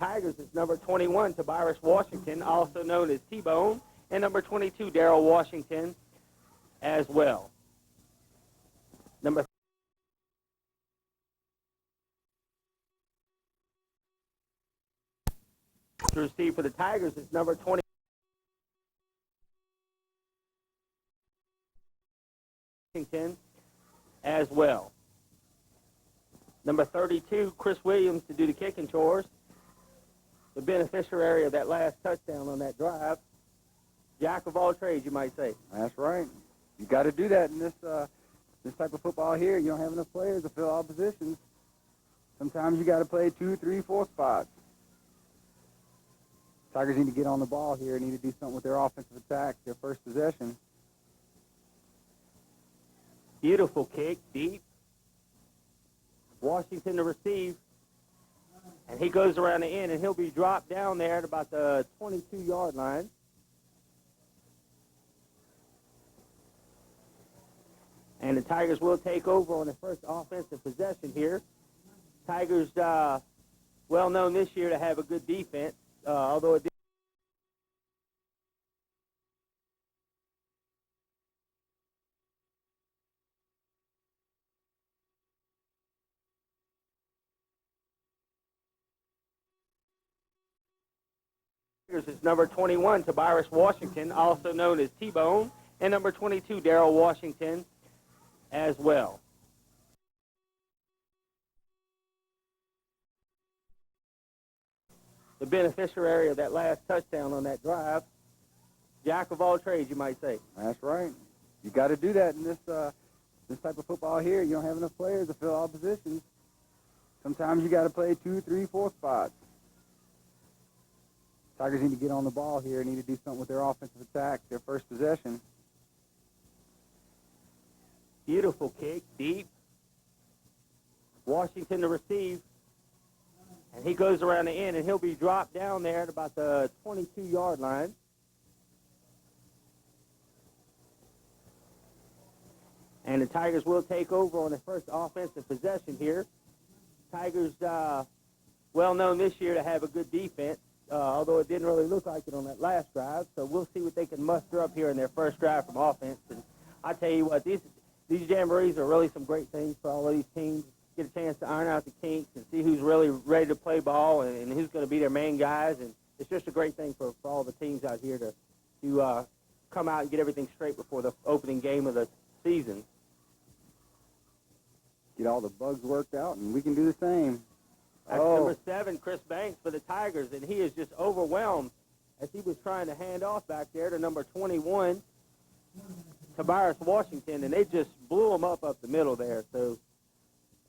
Tigers is number 21, Tobias Washington, also known as T-Bone, and number 22, Darrell Washington, as well. Number to receive for the Tigers is number 20. Washington as well. Number 32, Chris Williams to do the kicking chores. The beneficiary of that last touchdown on that drive. Jack of all trades, you might say. That's right. You got to do that in this type of football here. You don't have enough players to fill all positions. Sometimes you got to play 2, 3, 4 spots. Tigers need to get on the ball here. Need to do something with their offensive attack, their first possession. Beautiful kick, deep. Washington to receive. And he goes around the end, and he'll be dropped down there at about the 22-yard line. And the Tigers will take over on the first offensive possession here. Tigers, well known this year to have a good defense, although it is number 21, Tobias Washington, also known as T-Bone, and number 22, Darrell Washington, as well. The beneficiary of that last touchdown on that drive. Jack of all trades, you might say. That's right. You got to do that in this type of football here. You don't have enough players to fill all positions. Sometimes you got to play 2, 3, 4 spots. Tigers need to get on the ball here. Need to do something with their offensive attack, their first possession. Beautiful kick, deep. Washington to receive. And he goes around the end, and he'll be dropped down there at about the 22-yard line. And the Tigers will take over on the first offensive possession here. Tigers, well known this year to have a good defense, although it didn't really look like it on that last drive. So we'll see what they can muster up here in their first drive from offense. And I tell you what, these jamborees are really some great things for all of these teams. Get a chance to iron out the kinks and see who's really ready to play ball and who's going to be their main guys. And it's just a great thing for all the teams out here to come out and get everything straight before the opening game of the season. Get all the bugs worked out, and we can do the same. That's number 7, Chris Banks for the Tigers, and he is just overwhelmed as he was trying to hand off back there to number 21, Tobias Washington, and they just blew him up the middle there. So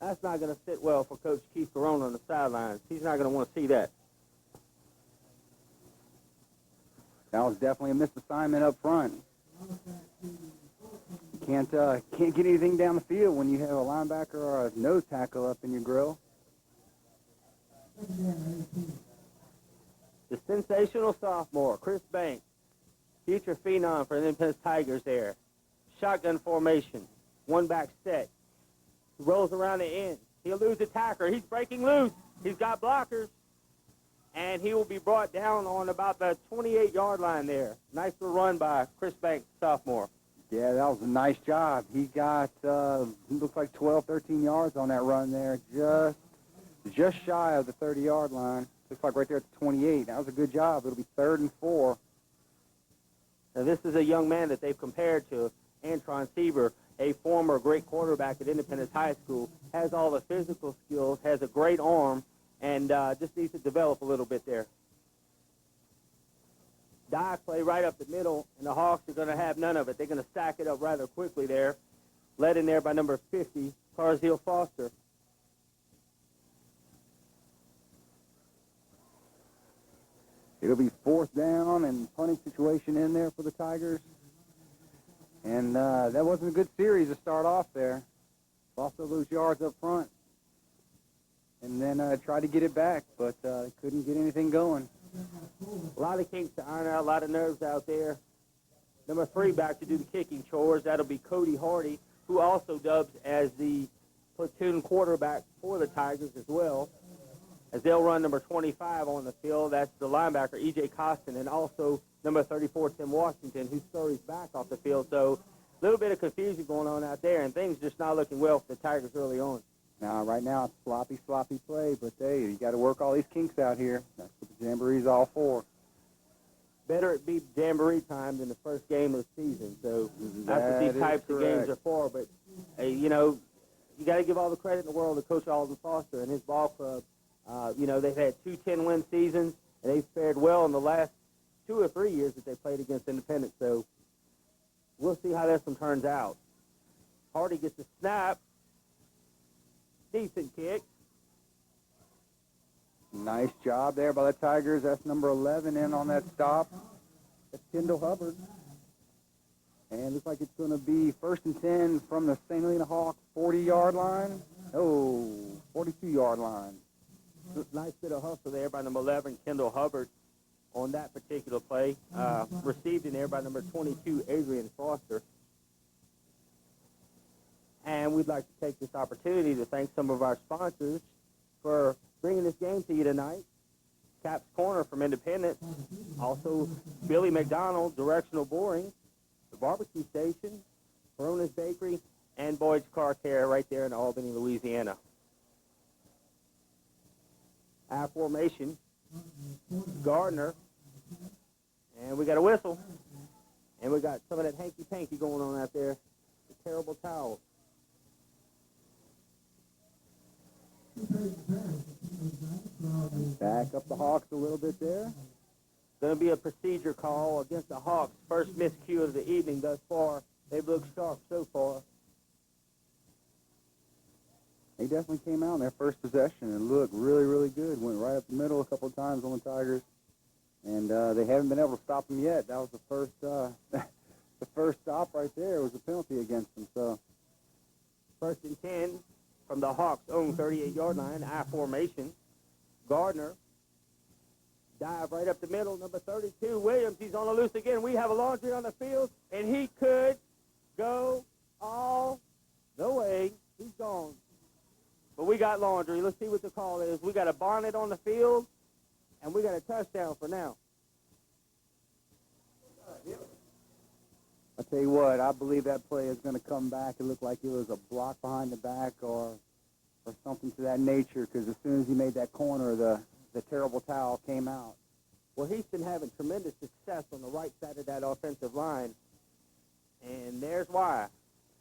that's not going to sit well for Coach Keith Corona on the sidelines. He's not going to want to see that. That was definitely a missed assignment up front. Can't get anything down the field when you have a linebacker or a nose tackle up in your grill. The sensational sophomore, Chris Banks, future phenom for the Independence Tigers there. Shotgun formation, one back set. He rolls around the end. He'll lose the tackler. He's breaking loose. He's got blockers. And he will be brought down on about the 28-yard line there. Nice little run by Chris Banks, sophomore. Yeah, that was a nice job. He got, looks like 12, 13 yards on that run there, just shy of the 30-yard line. Looks like right there at the 28. That was a good job. It'll be 3rd and 4. Now, this is a young man that they've compared to Antron Sieber, a former great quarterback at Independence High School, has all the physical skills, has a great arm, and just needs to develop a little bit there. Dive play right up the middle, and the Hawks are going to have none of it. They're going to stack it up rather quickly there, led in there by number 50, Carsdale Foster. It'll be 4th down and punting situation in there for the Tigers. And that wasn't a good series to start off there. Lost all those yards up front. And then tried to get it back, but couldn't get anything going. A lot of kinks to iron out, a lot of nerves out there. Number 3 back to do the kicking chores. That'll be Cody Hardy, who also dubs as the platoon quarterback for the Tigers as well. as they'll run number 25 on the field. That's the linebacker, E.J. Costin, and also number 34, Tim Washington, who scurries back off the field. So a little bit of confusion going on out there, and things just not looking well for the Tigers early on. Now, right now, it's sloppy play, but you got to work all these kinks out here. That's what the Jamboree's all for. Better it be Jamboree time than the first game of the season. So that's what these types of games are for. But, you know, you got to give all the credit in the world to Coach Alden Foster and his ball club. You know, they've had 2 10-win seasons, and they've fared well in the last 2 or 3 years that they played against Independence. So we'll see how this one turns out. Hardy gets a snap. Decent kick. Nice job there by the Tigers. That's number 11 in on that stop. That's Kendall Hubbard. And looks like it's going to be 1st and 10 from the St. Helena Hawks 40-yard line. Oh, 42-yard line. Nice bit of hustle there by number 11, Kendall Hubbard, on that particular play. Received in there by number 22, Adrian Foster. And we'd like to take this opportunity to thank some of our sponsors for bringing this game to you tonight. Cap's Corner from Independence. Also, Billy McDonald, Directional Boring, the Barbecue Station, Corona's Bakery, and Boyd's Car Care right there in Albany, Louisiana. I formation, Gardner, and we got a whistle, and we got some of that hanky-panky going on out there, the terrible towel. Back up the Hawks a little bit there. Going to be a procedure call against the Hawks. First miscue of the evening thus far. They've looked sharp so far. They definitely came out in their first possession and looked really, really good. Went right up the middle a couple of times on the Tigers. And they haven't been able to stop them yet. That was the first the first stop right there was a penalty against them. So 1st and 10 from the Hawks' own 38-yard line, I formation. Gardner, dive right up the middle, number 32, Williams. He's on the loose again. We have a Laundry on the field, and he could go all the way. He's gone. But we got Laundry. Let's see what the call is. We got a Bonnet on the field, and we got a touchdown for now. I tell you what, I believe that play is going to come back. It looked like it was a block behind the back or something to that nature, because as soon as he made that corner, the terrible towel came out. Well, he's been having tremendous success on the right side of that offensive line, and there's why.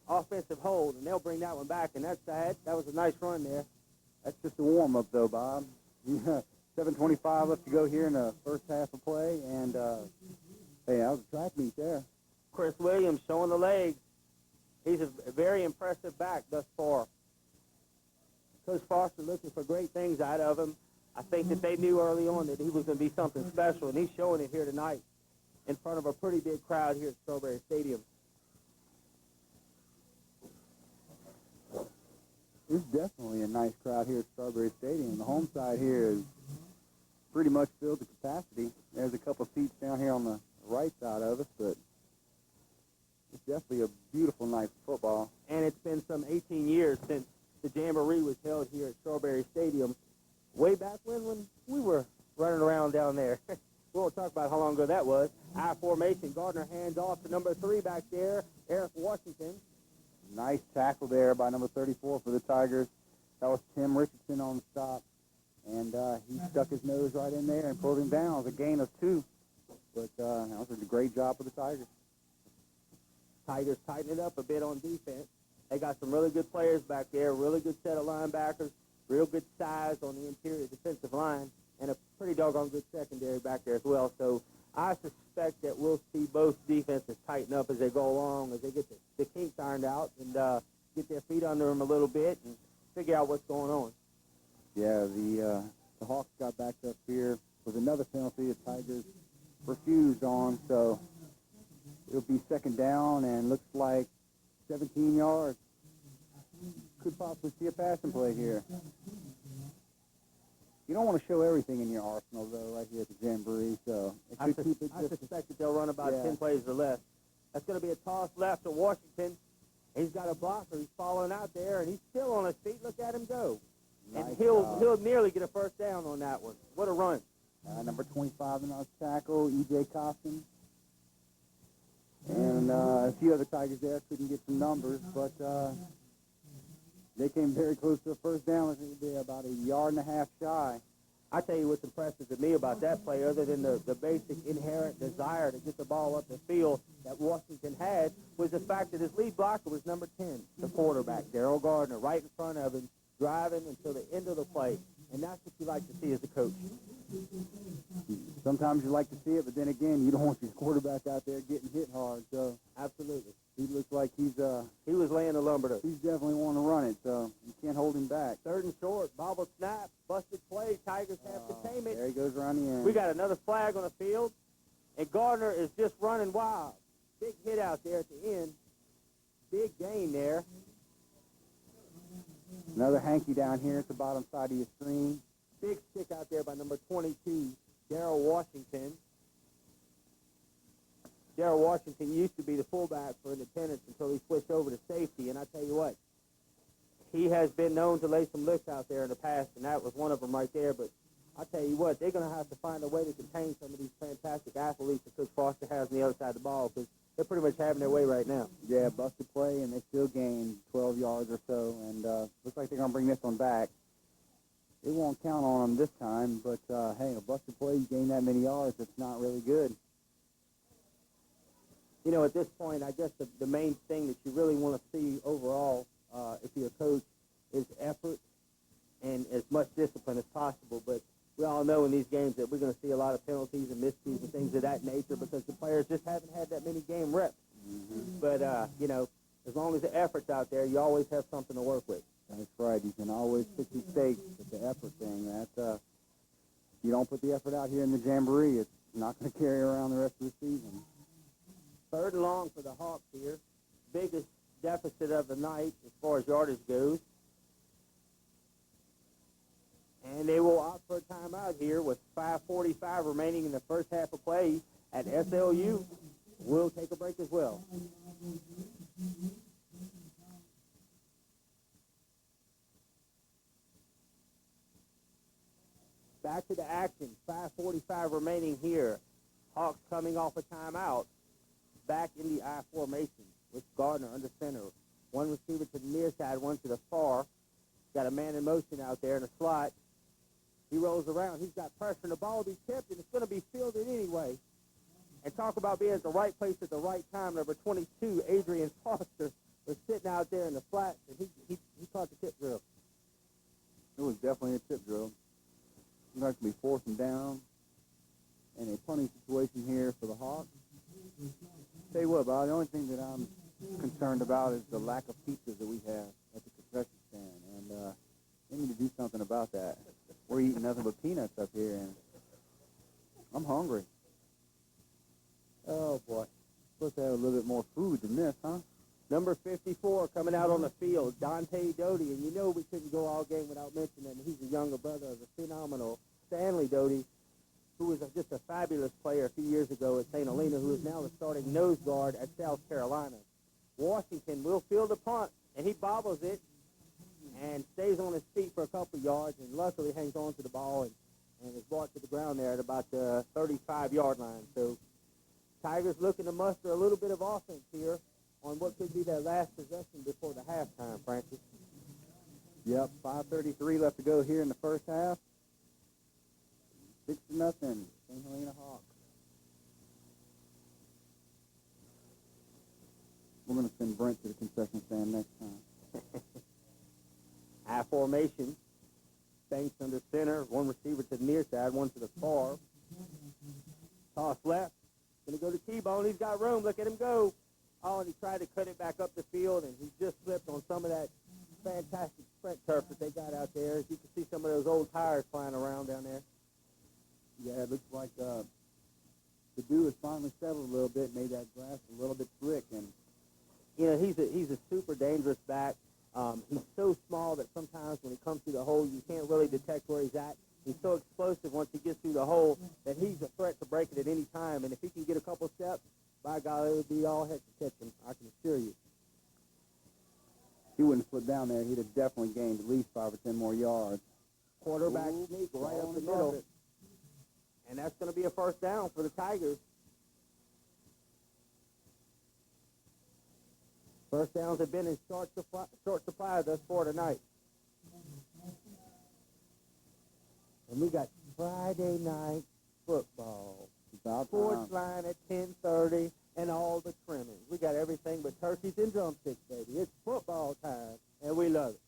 Offensive hold, and they'll bring that one back, and that's sad. That was a nice run there. That's just a warm-up, though, Bob. 7:25 left to go here in the first half of play, and, hey, that was a track meet there. Chris Williams showing the legs. He's a very impressive back thus far. Coach Foster looking for great things out of him. I think that they knew early on that he was going to be something special, and he's showing it here tonight in front of a pretty big crowd here at Strawberry Stadium. It's definitely a nice crowd here at Strawberry Stadium. The home side here is pretty much filled to capacity. There's a couple seats down here on the right side of us, but it's definitely a beautiful night for football. And it's been some 18 years since the Jamboree was held here at Strawberry Stadium, way back when we were running around down there. We won't talk about how long ago that was. I formation, Gardner hands off to number 3 back there, Eric Washington. Nice tackle there by number 34 for the Tigers. That was Tim Richardson on the stop. And he stuck his nose right in there and pulled him down. It was a gain of 2. But that was a great job for the Tigers. Tigers tighten it up a bit on defense. They got some really good players back there, really good set of linebackers, real good size on the interior defensive line, and a pretty doggone good secondary back there as well. So I suspect that we'll see both defenses tighten up as they go along, as they get the kinks ironed out and get their feet under them a little bit and figure out what's going on. Yeah, the Hawks got backed up here with another penalty the Tigers refused on, so it'll be 2nd down and looks like 17 yards. Could possibly see a passing play here. You don't want to show everything in your arsenal, though, right here at the Jamboree, so I suspect that they'll run about 10 plays or less. That's going to be a toss left to Washington. He's got a blocker. He's following out there, and he's still on his feet. Look at him go. And Nice he'll nearly get a first down on that one. What a run. Number 25 in our tackle, E.J. Costin. And a few other Tigers there couldn't get some numbers, but they came very close to a first down. I think they're about a yard and a half shy. I tell you what's impressive to me about that play, other than the basic inherent desire to get the ball up the field that Washington had, was the fact that his lead blocker was number 10, the quarterback, Daryl Gardner, right in front of him, driving until the end of the play. And that's what you like to see as a coach. Sometimes you like to see it, but then again, you don't want your quarterback out there getting hit hard. So Absolutely. he looks like He was laying the lumber to. he's definitely want to run it, so you can't hold him back. Third and short, bobble snap, busted play. Tigers have to tame it. There he goes around the end. We got another flag on the field, and Gardner is just running wild. Big hit out there at the end. Big gain there. Another hanky down here at the bottom side of your screen. Big stick out there by number 22, Darrell Washington. Darrell Washington used to be the fullback for Independence until he switched over to safety, and I tell you what, he has been known to lay some licks out there in the past, and that was one of them right there. But I tell you what, they're going to have to find a way to contain some of these fantastic athletes that Coach Foster has on the other side of the ball, because they're pretty much having their way right now. Yeah, busted play, and they still gained 12 yards or so, and looks like they're going to bring this one back. They won't count on them this time, but, hey, a busted play, you gain that many yards, it's not really good. You know, at this point, I guess the main thing that you really want to see overall, if you're a coach, is effort and as much discipline as possible. But we all know in these games that we're going to see a lot of penalties and miscues and things of that nature because the players just haven't had that many game reps. Mm-hmm. But, you know, as long as the effort's out there, you always have something to work with. That's right. You can always fix mistakes with the effort thing. That's, you don't put the effort out here in the Jamboree, it's not going to carry around the rest of the season. Third and long for the Hawks here. Biggest deficit of the night as far as yardage goes. And they will opt for a timeout here with 5:45 remaining in the first half of play at SLU. We'll take a break as well. Back to the action. 5:45 remaining here. Hawks coming off a timeout. Back in the I formation with Gardner under center. One receiver to the near side, one to the far. Got a man in motion out there in the slot. He rolls around. He's got pressure, and the ball will be tipped, and it's going to be fielded anyway. And talk about being at the right place at the right time. Number 22, Adrian Foster, was sitting out there in the flat, and he caught the tip drill. It was definitely a tip drill. It's going to be fourth and down and a punting situation here for the Hawks. Tell you what, Bob, the only thing that I'm concerned about is the lack of pizzas that we have at the concession stand, and they need to do something about that. We're eating nothing but peanuts up here, and I'm hungry. Oh, boy. Supposed to have a little bit more food than this, huh? Number 54 coming out on the field, Dante Doty. And you know we couldn't go all game without mentioning him. He's a younger brother of the phenomenal Stanley Doty, who was just a fabulous player a few years ago at St. Helena, who is now the starting nose guard at South Carolina. Washington will field the punt, and he bobbles it and stays on his feet for a couple yards, and luckily hangs on to the ball and is brought to the ground there at about the 35-yard line. So Tigers looking to muster a little bit of offense here on what could be their last possession before the halftime, Francis. Yep, 5:33 left to go here in the first half. 6-0, St. Helena Hawks. We're going to send Brent to the concession stand next time. I formation. Banks under center. One receiver to the near side, one to the far. Toss left. Going to go to T-Bone. He's got room. Look at him go. Oh, and he tried to cut it back up the field, and he just slipped on some of that fantastic sprint turf that they got out there. As you can see some of those old tires flying around down there. Yeah, it looks like the dew has finally settled a little bit, made that grass a little bit slick. And you know, he's a super dangerous back. He's so small that sometimes when he comes through the hole, you can't really detect where he's at. He's so explosive once he gets through the hole that he's a threat to break it at any time. And if he can get a couple steps, by God, it would be all heck to catch him, I can assure you. he wouldn't slip down there, he'd have definitely gained at least 5 or 10 more yards. Quarterback sneak right up the middle. And that's going to be a first down for the Tigers. First downs have been in short supply thus far tonight. And we got Friday night football. Sports line at 10:30 and all the trimmings. We got everything but turkeys and drumsticks, baby. It's football time, and we love it.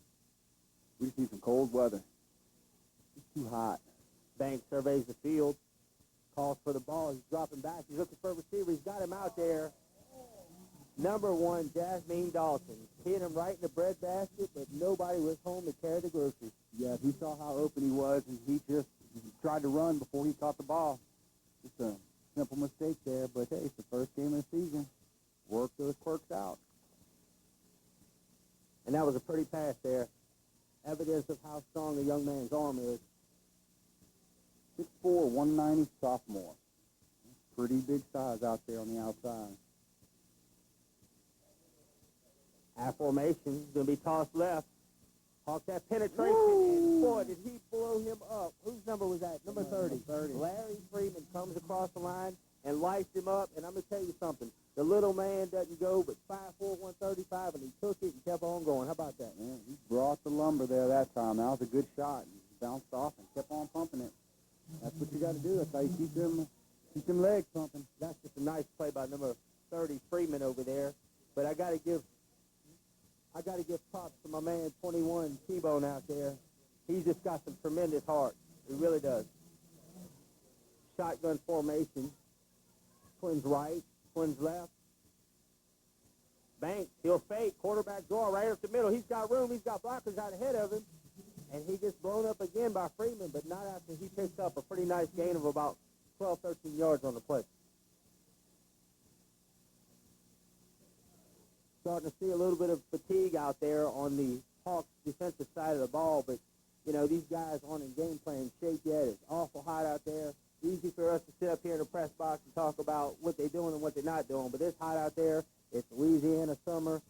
We just need some cold weather. It's too hot. Banks surveys the field, calls for the ball. He's dropping back. He's looking for a receiver. He's got him out there. Number 1, Jasmine Dawson. Hit him right in the breadbasket, but nobody was home to carry the groceries. Yeah, he saw how open he was, and he just tried to run before he caught the ball. Just a simple mistake there, but hey, it's the first game of the season. Work those quirks out. And that was a pretty pass there. Evidence of how strong the young man's arm is. 6'4", 190 sophomore. Pretty big size out there on the outside. I formation going to be tossed left. Hawk that penetration, and boy, did he blow him up. Whose number was that? Number 30. Larry Freeman comes across the line and lights him up, and I'm going to tell you something. The little man doesn't go but 5'4", 135, and he took it and kept on going. How about that? Man, he brought the lumber there that time. That was a good shot. He bounced off and kept on pumping it. That's what you got to do. That's how you keep them legs pumping. That's just a nice play by number 30, Freeman, over there. But I got to give props to my man, 21, T-Bone out there. He's just got some tremendous heart. He really does. Shotgun formation. Twins right, twins left. Banks, he'll fake. Quarterback draw right up the middle. He's got room. He's got blockers out ahead of him. And he gets blown up again by Freeman, but not after he picks up a pretty nice gain of about 12, 13 yards on the play. Starting to see a little bit of fatigue out there on the Hawks defensive side of the ball, but, you know, these guys aren't in game plan shape yet. It's awful hot out there. Easy for us to sit up here in the press box and talk about what they're doing and what they're not doing, but it's hot out there. It's Louisiana summer,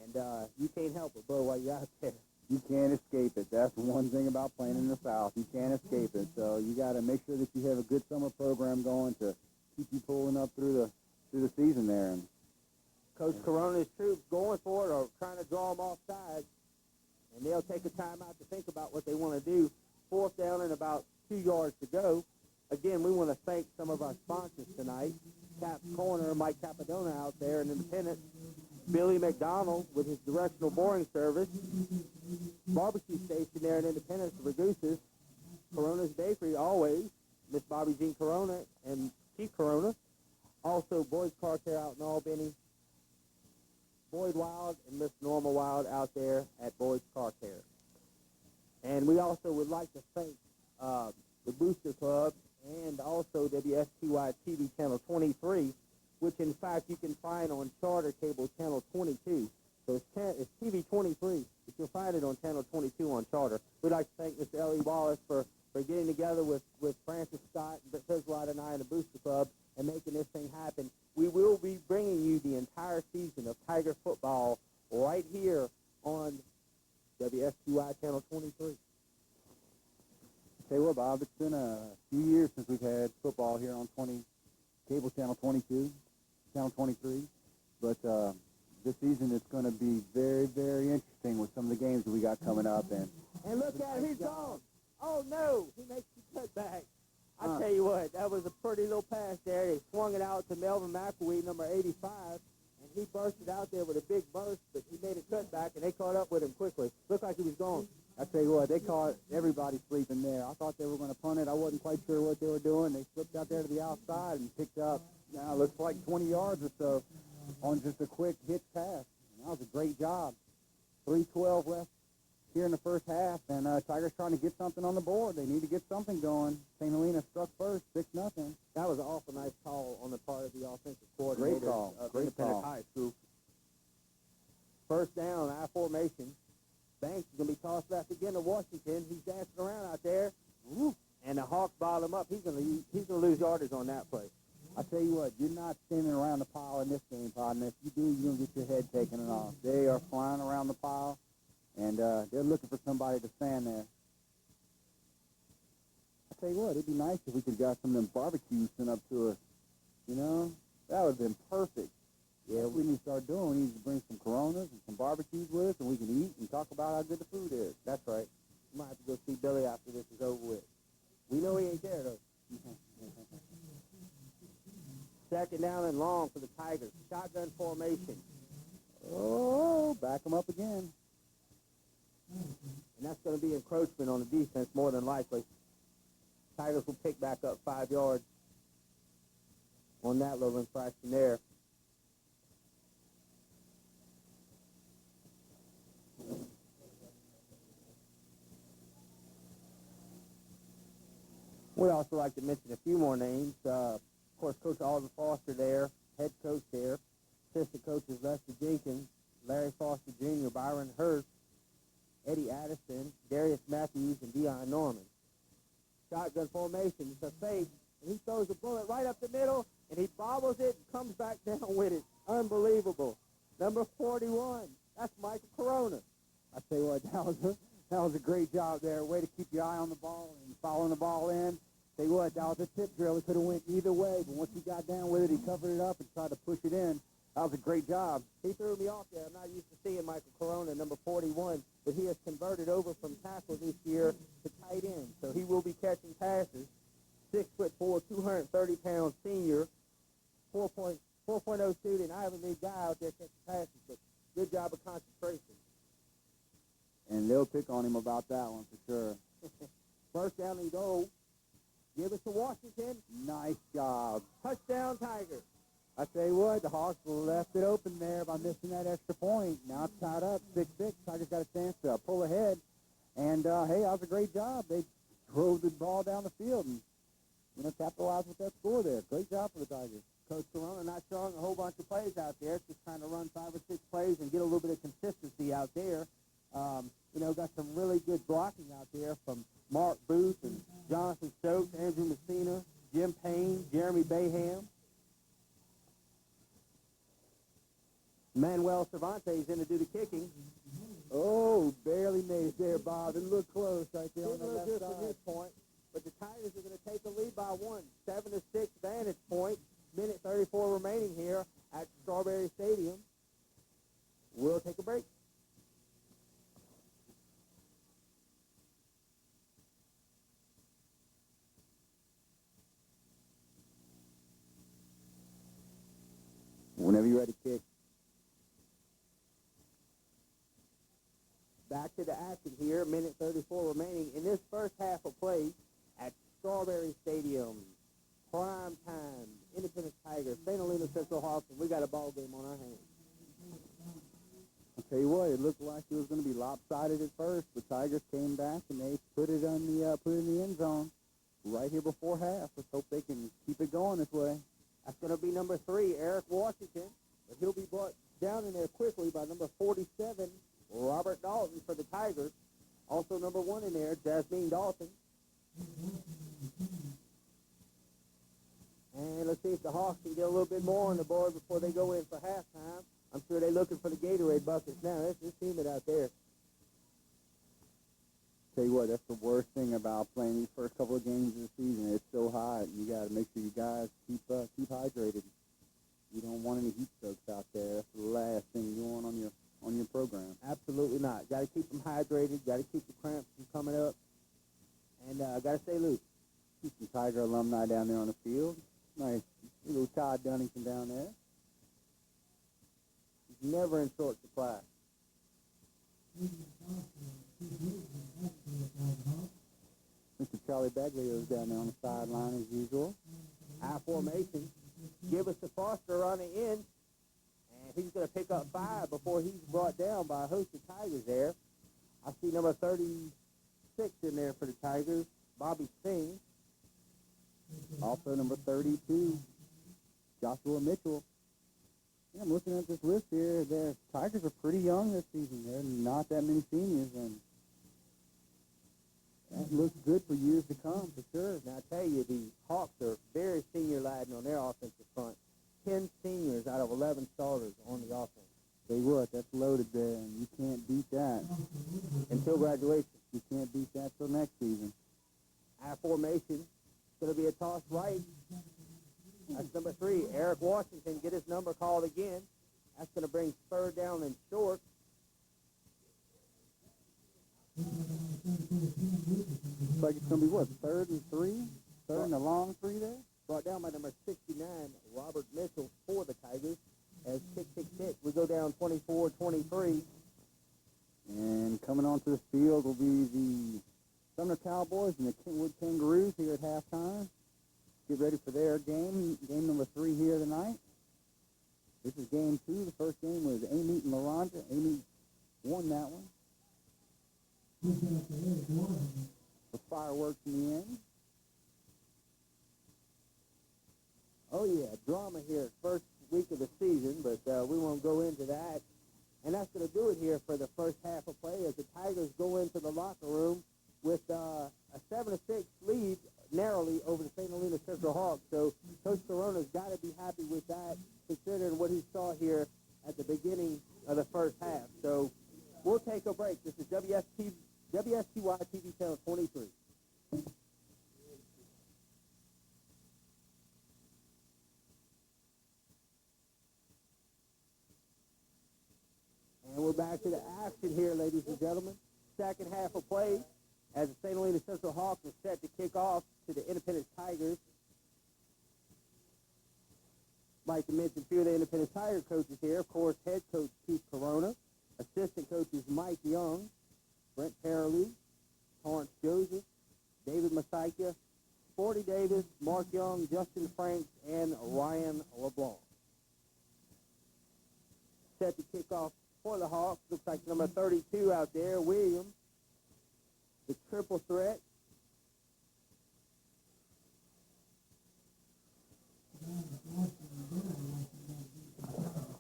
and you can't help it, bro, while you're out there. You can't escape it. That's the one thing about playing in the South. You can't escape it. So you got to make sure that you have a good summer program going to keep you pulling up through the season there. And Coach Corona's troops going for it or trying to draw them offside, and they'll take a timeout to think about what they want to do. 4th down and about 2 yards to go. Again, we want to thank some of our sponsors tonight. Cap's Corner, Mike Capadona out there in Independence. Billy McDonald with his directional boring service. Barbecue station there in Independence, the Ragooses. Corona's Bakery, always. Miss Bobby Jean Corona and Chief Corona. Also, Boyd's Car Care out in Albany. Boyd Wild and Miss Norma Wild out there at Boyd's Car Care. And we also would like to thank the Booster Club and also WSTY TV Channel 23, which in fact you can find on Charter Cable Channel 22. So it's TV 23, but you'll find it on Channel 22 on Charter. We'd like to thank Mr. Ellie Wallace for getting together with Francis Scott, Fizzlot, and I in the Booster Club and making this thing happen. We will be bringing you the entire season of Tiger football right here on WSTY Channel 23. Tell you what, Bob, it's been a few years since we've had football here on Cable Channel 22, Channel 23. But this season it's going to be very, very interesting with some of the games that we got coming up. And look at him, he's gone. Oh, no, he makes the cut back. I tell you what, that was a pretty little pass there. They swung it out to Melvin McElwee, number 85, and he bursted out there with a big burst, but he made a cutback, and they caught up with him quickly. Looked like he was gone. I tell you what, they caught everybody sleeping there. I thought they were going to punt it. I wasn't quite sure what they were doing. They slipped out there to the outside and picked up, looks like 20 yards or so on just a quick hitch pass. And that was a great job. 3:12 left here in the first half, and Tigers trying to get something on the board. They need to get something going. St. Helena struck first, 6-0. That was an awful nice call on the part of the offensive coordinator. Great call. Of Great Independence call. High School. First down, I formation. Banks is going to be tossed left again to Washington. He's dancing around out there. Woo. And the Hawks bottle him up. He's going to lose yardage on that play. I tell you what, you're not standing around the pile in this game, partner. If you do, you're going to get your head taken off. They are flying around the pile, and they're looking for somebody to stand there. I tell you what, it'd be nice if we could have got some of them barbecues sent up to us. You know, that would have been perfect. Yeah, we need to start doing. We need to bring some Coronas and some barbecues with us, and we can eat and talk about how good the food is. That's right. We might have to go see Billy after this is over with. We know he ain't there, though. Second down and long for the Tigers. Shotgun formation. Oh, back them up again. And that's going to be encroachment on the defense more than likely. Tigers will pick back up 5 yards on that little infraction there. We'd also like to mention a few more names. Of course, Coach Alden Foster there, head coach there. Assistant coaches Lester Jenkins, Larry Foster Jr., Byron Hurst, Eddie Addison, Darius Matthews, and Deion Norman. Shotgun formation. It's a fake, and he throws a bullet right up the middle, and he bobbles it and comes back down with it. Unbelievable. Number 41. That's Michael Corona. I tell you what, that was a great job there. Way to keep your eye on the ball and following the ball in. Tell you what, that was a tip drill. It could have went either way, but once he got down with it, he covered it up and tried to push it in. That was a great job. He threw me off there. I'm not used to seeing Michael Corona, number 41, but he has converted over from tackle this year to tight end. So he will be catching passes. 6'4", 230-pound senior, 4.0 student, Ivy League guy out there catching passes. But good job of concentration. And they'll pick on him about that one for sure. First down and goal. Give it to Washington. Nice job. Touchdown, Tigers. I tell you what, the Hawks left it open there by missing that extra point. Now it's tied up, 6-6. Tigers got a chance to pull ahead. And, hey, that was a great job. They drove the ball down the field and, you know, capitalized with that score there. Great job for the Tigers. Coach Corona not throwing a whole bunch of plays out there. It's just trying to run 5 or 6 plays and get a little bit of consistency out there. You know, got some really good blocking out there from Mark Booth and Jonathan Stokes, Andrew Messina, Jim Payne, Jeremy Bayham. Manuel Cervantes in to do the kicking. Oh, barely made it there, Bob. It looked close right there on the Didn't look left good side. from this point, but the Tigers are going to take a lead by 1. 7-6 vantage point. Minute 34 remaining here at Strawberry Stadium. We'll take a break. Whenever you're ready to kick. Back to the action here, minute 34 remaining in this first half of play at Strawberry Stadium. Prime time, Independence Tigers, St. Helena Central Hawks, we got a ball game on our hands. I'll tell you what, it looked like it was going to be lopsided at first, but Tigers came back and they put it in the end zone right here before half. Let's hope they can keep it going this way. That's going to be number 3, Eric Washington, but he'll be brought down in there quickly by number 47, Robert Dalton for the Tigers. Also number 1 in there, Jasmine Dalton. And let's see if the Hawks can get a little bit more on the board before they go in for halftime. I'm sure they're looking for the Gatorade buckets now. Let's just team it out there. Tell you what, that's the worst thing about playing these first couple of games of the season. It's so hot. You got to make sure you guys keep hydrated. You don't want any heat strokes out there. That's the last thing you want on your program. Absolutely not. Got to keep them hydrated. Got to keep the cramps from coming up. And got to stay loose. Keep some Tiger alumni down there on the field. Nice little Todd Dunnington down there. He's never in short supply. Mr. Charlie Bagley is down there on the sideline as usual. High formation. Give us to Foster on the end. And he's going to pick up 5 before he's brought down by a host of Tigers there. I see number 36 in there for the Tigers, Bobby Singh. Also number 32, Joshua Mitchell. Yeah, I'm looking at this list here. The Tigers are pretty young this season. There are not that many seniors. That looks good for years to come, for sure. Now, I tell you, the Hawks are very senior-laden on their offensive front. 10 seniors out of 11 starters on the offense. Say what, that's loaded there, and you can't beat that. Until graduation. You can't beat that till next season. I formation. It's going to be a toss right. That's number 3. Eric Washington get his number called again. That's going to bring third down and short. Looks like it's going to be, what, 3rd and 3? 3rd and a long 3 there? Brought down by number 69, Robert Mitchell, for the Tigers. As kick. We go down 24-23. And coming onto the field will be the Sumner Cowboys and the Kentwood Kangaroos here at halftime. Get ready for their game number 3 here tonight. This is game 2. The first game was Amite and LaRonja. Amite won that one. With fireworks in the end. Oh, yeah, drama here first week of the season, but we won't go into that. And that's going to do it here for the first half of play as the Tigers go into the locker room with a 7-6 lead narrowly over the St. Helena Central Hawks. So Coach Corona's got to be happy with that, considering what he saw here at the beginning of the first half. So we'll take a break. This is WSTY TV Channel 23. And we're back to the action here, ladies and gentlemen. Second half of play as the St. Helena Central Hawks are set to kick off to the Independence Tigers. Like to mention a few of the Independence Tiger coaches here. Of course, head coach Keith Corona, assistant coaches Mike Young, Brent Paralew, Torrance Joseph, David Masaika, Sporty Davis, Mark Young, Justin Franks, and Ryan LeBlanc. Set to kick off for the Hawks. Looks like number 32 out there, Williams, the triple threat.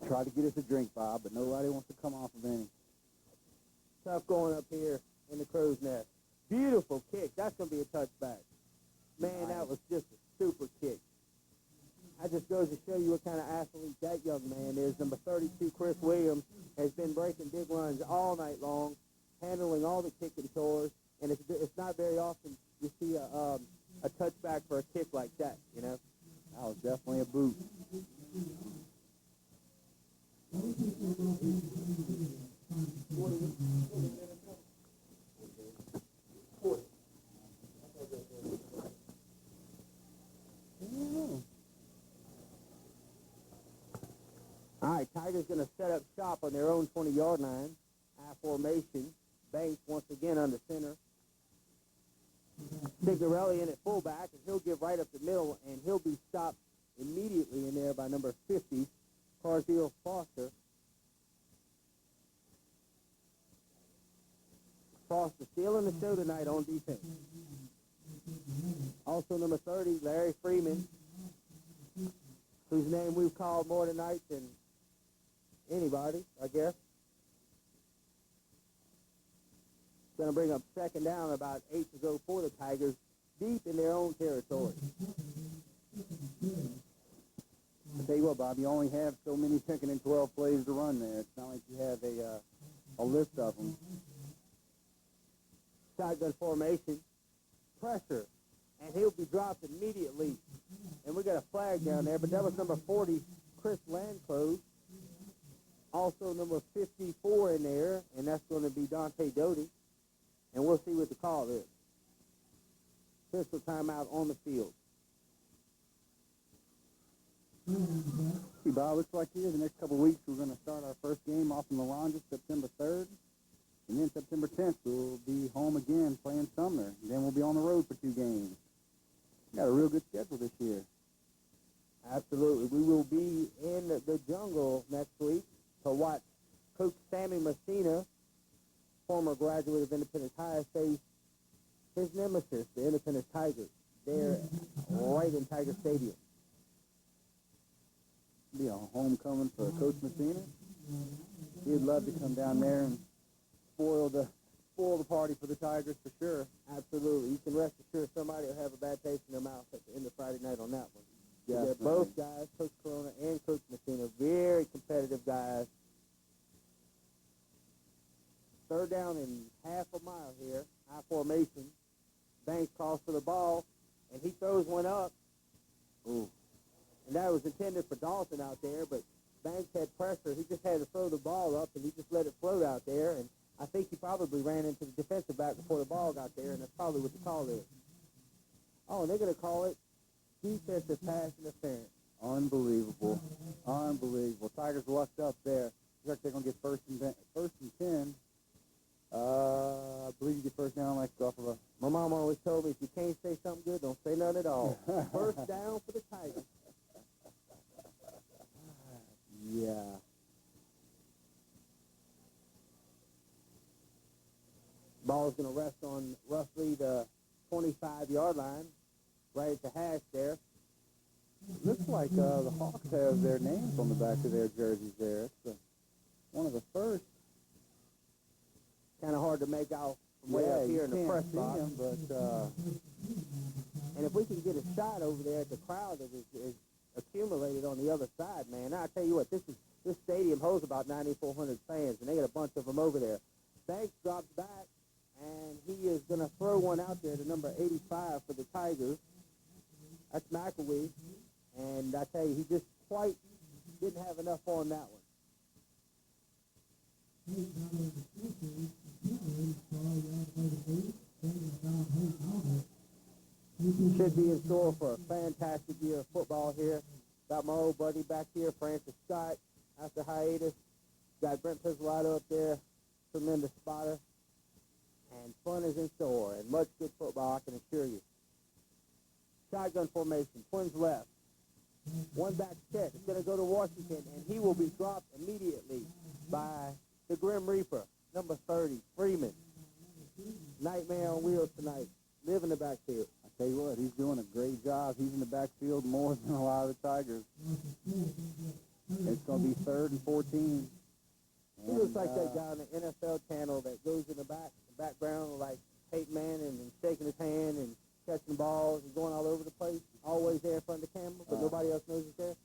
Try to get us a drink, Bob, but nobody wants to come off of any. Tough going up here in the crow's nest. Beautiful kick. That's going to be a touchback. Man, that was just a super kick. That just goes to show you what kind of athlete that young man is. Number 32, Chris Williams, has been breaking big runs all night long, handling all the kicking chores, and it's not very often you see a touchback for a kick like that, you know? That was definitely a boot. All right, Tigers going to set up shop on their own 20-yard line. I formation. Banks once again under center. Cigarelli in at fullback, and he'll give right up the middle, and he'll be stopped immediately in there by number 50, Carzeel Foster. Foster stealing the show tonight on defense. Also number 30, Larry Freeman, whose name we've called more tonight than anybody, I guess. Going to bring up second down, about 8 to go for the Tigers, deep in their own territory. I'll tell you what, Bob, you only have so many 2nd and 12 plays to run there. It's not like you have a list of them. Shotgun formation, pressure, and he'll be dropped immediately. And we got a flag down there, but that was number 40, Chris Landclose. Also number 54 in there, and that's going to be Dante Doty. And we'll see what the call is. Pistol timeout on the field. See, Bob, looks like here the next couple of weeks we're going to start our first game off in LaRonja, September 3rd. And then September 10th we'll be home again playing Sumner. And then we'll be on the road for 2 games. Got a real good schedule this year. Absolutely. We will be in the jungle next week to watch Coach Sammy Messina, former graduate of Independence High, face his nemesis, the Independence Tigers. They're right in Tiger Stadium. Be a homecoming for Coach Messina. He'd love to come down there and spoil the spoil the party for the Tigers for sure. Absolutely. You can rest assured somebody will have a bad taste in their mouth at the end of Friday night on that one. Definitely. They're both guys, Coach Corona and Coach Messina, very competitive guys. Third down and half a mile here, high formation. Banks calls for the ball, and he throws one up. Ooh. And that was intended for Dalton out there, but Banks had pressure. He just had to throw the ball up, and he just let it float out there. And I think he probably ran into the defensive back before the ball got there, and that's probably what the call is. Oh, and they're going to call it defensive pass interference. Unbelievable. Unbelievable. Tigers lucked up there. Looks like they're going to get first and 10. I believe you get first down like off of a... My mom always told me, if you can't say something good, don't say none at all. First down for the Tigers. Yeah. Ball's going to rest on roughly the 25-yard line, right at the hash there. Looks like the Hawks have their names on the back of their jerseys there. It's one of the first. Kind of hard to make out from way up here in the press box. Them, but and if we can get a shot over there at the crowd that is accumulated on the other side, man, I tell you what, this stadium holds about 9,400 fans, and they got a bunch of them over there. Banks drops back, and he is going to throw one out there to number 85 for the Tigers. That's McElwee, and I tell you, he just quite didn't have enough on that one. Should be in store for a fantastic year of football here. Got my old buddy back here, Francis Scott, after hiatus. Got Brent Pizzolato up there, tremendous spotter. And fun is in store, and much good football, I can assure you. Shotgun formation, Twins left. One back set. It's going to go to Washington, and he will be dropped immediately by the Grim Reaper, number 30, Freeman. Nightmare on wheels tonight. Live in the backfield. I tell you what, he's doing a great job. He's in the backfield more than a lot of the Tigers. It's going to be 3rd and 14. He looks like that guy on the NFL channel that goes in the background like Peyton Manning and shaking his hand and catching balls and going all over the place. Always there in front of the camera, but nobody else knows he's there.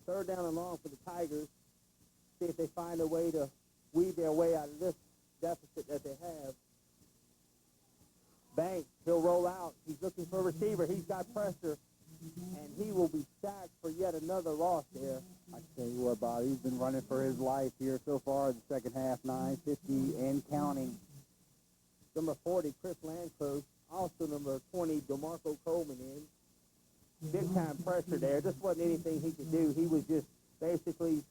3rd down and long for the Tigers. See if they find a way to weed their way out of this deficit that they have. Banks, he'll roll out. He's looking for a receiver. He's got pressure, and he will be sacked for yet another loss there. I tell you what, Bob, he's been running for his life here so far in the second half, 9:50 and counting. Number 40, Chris Landcross. Also number 20, DeMarco Coleman in. Big-time pressure there. This wasn't anything he could do. He was just basically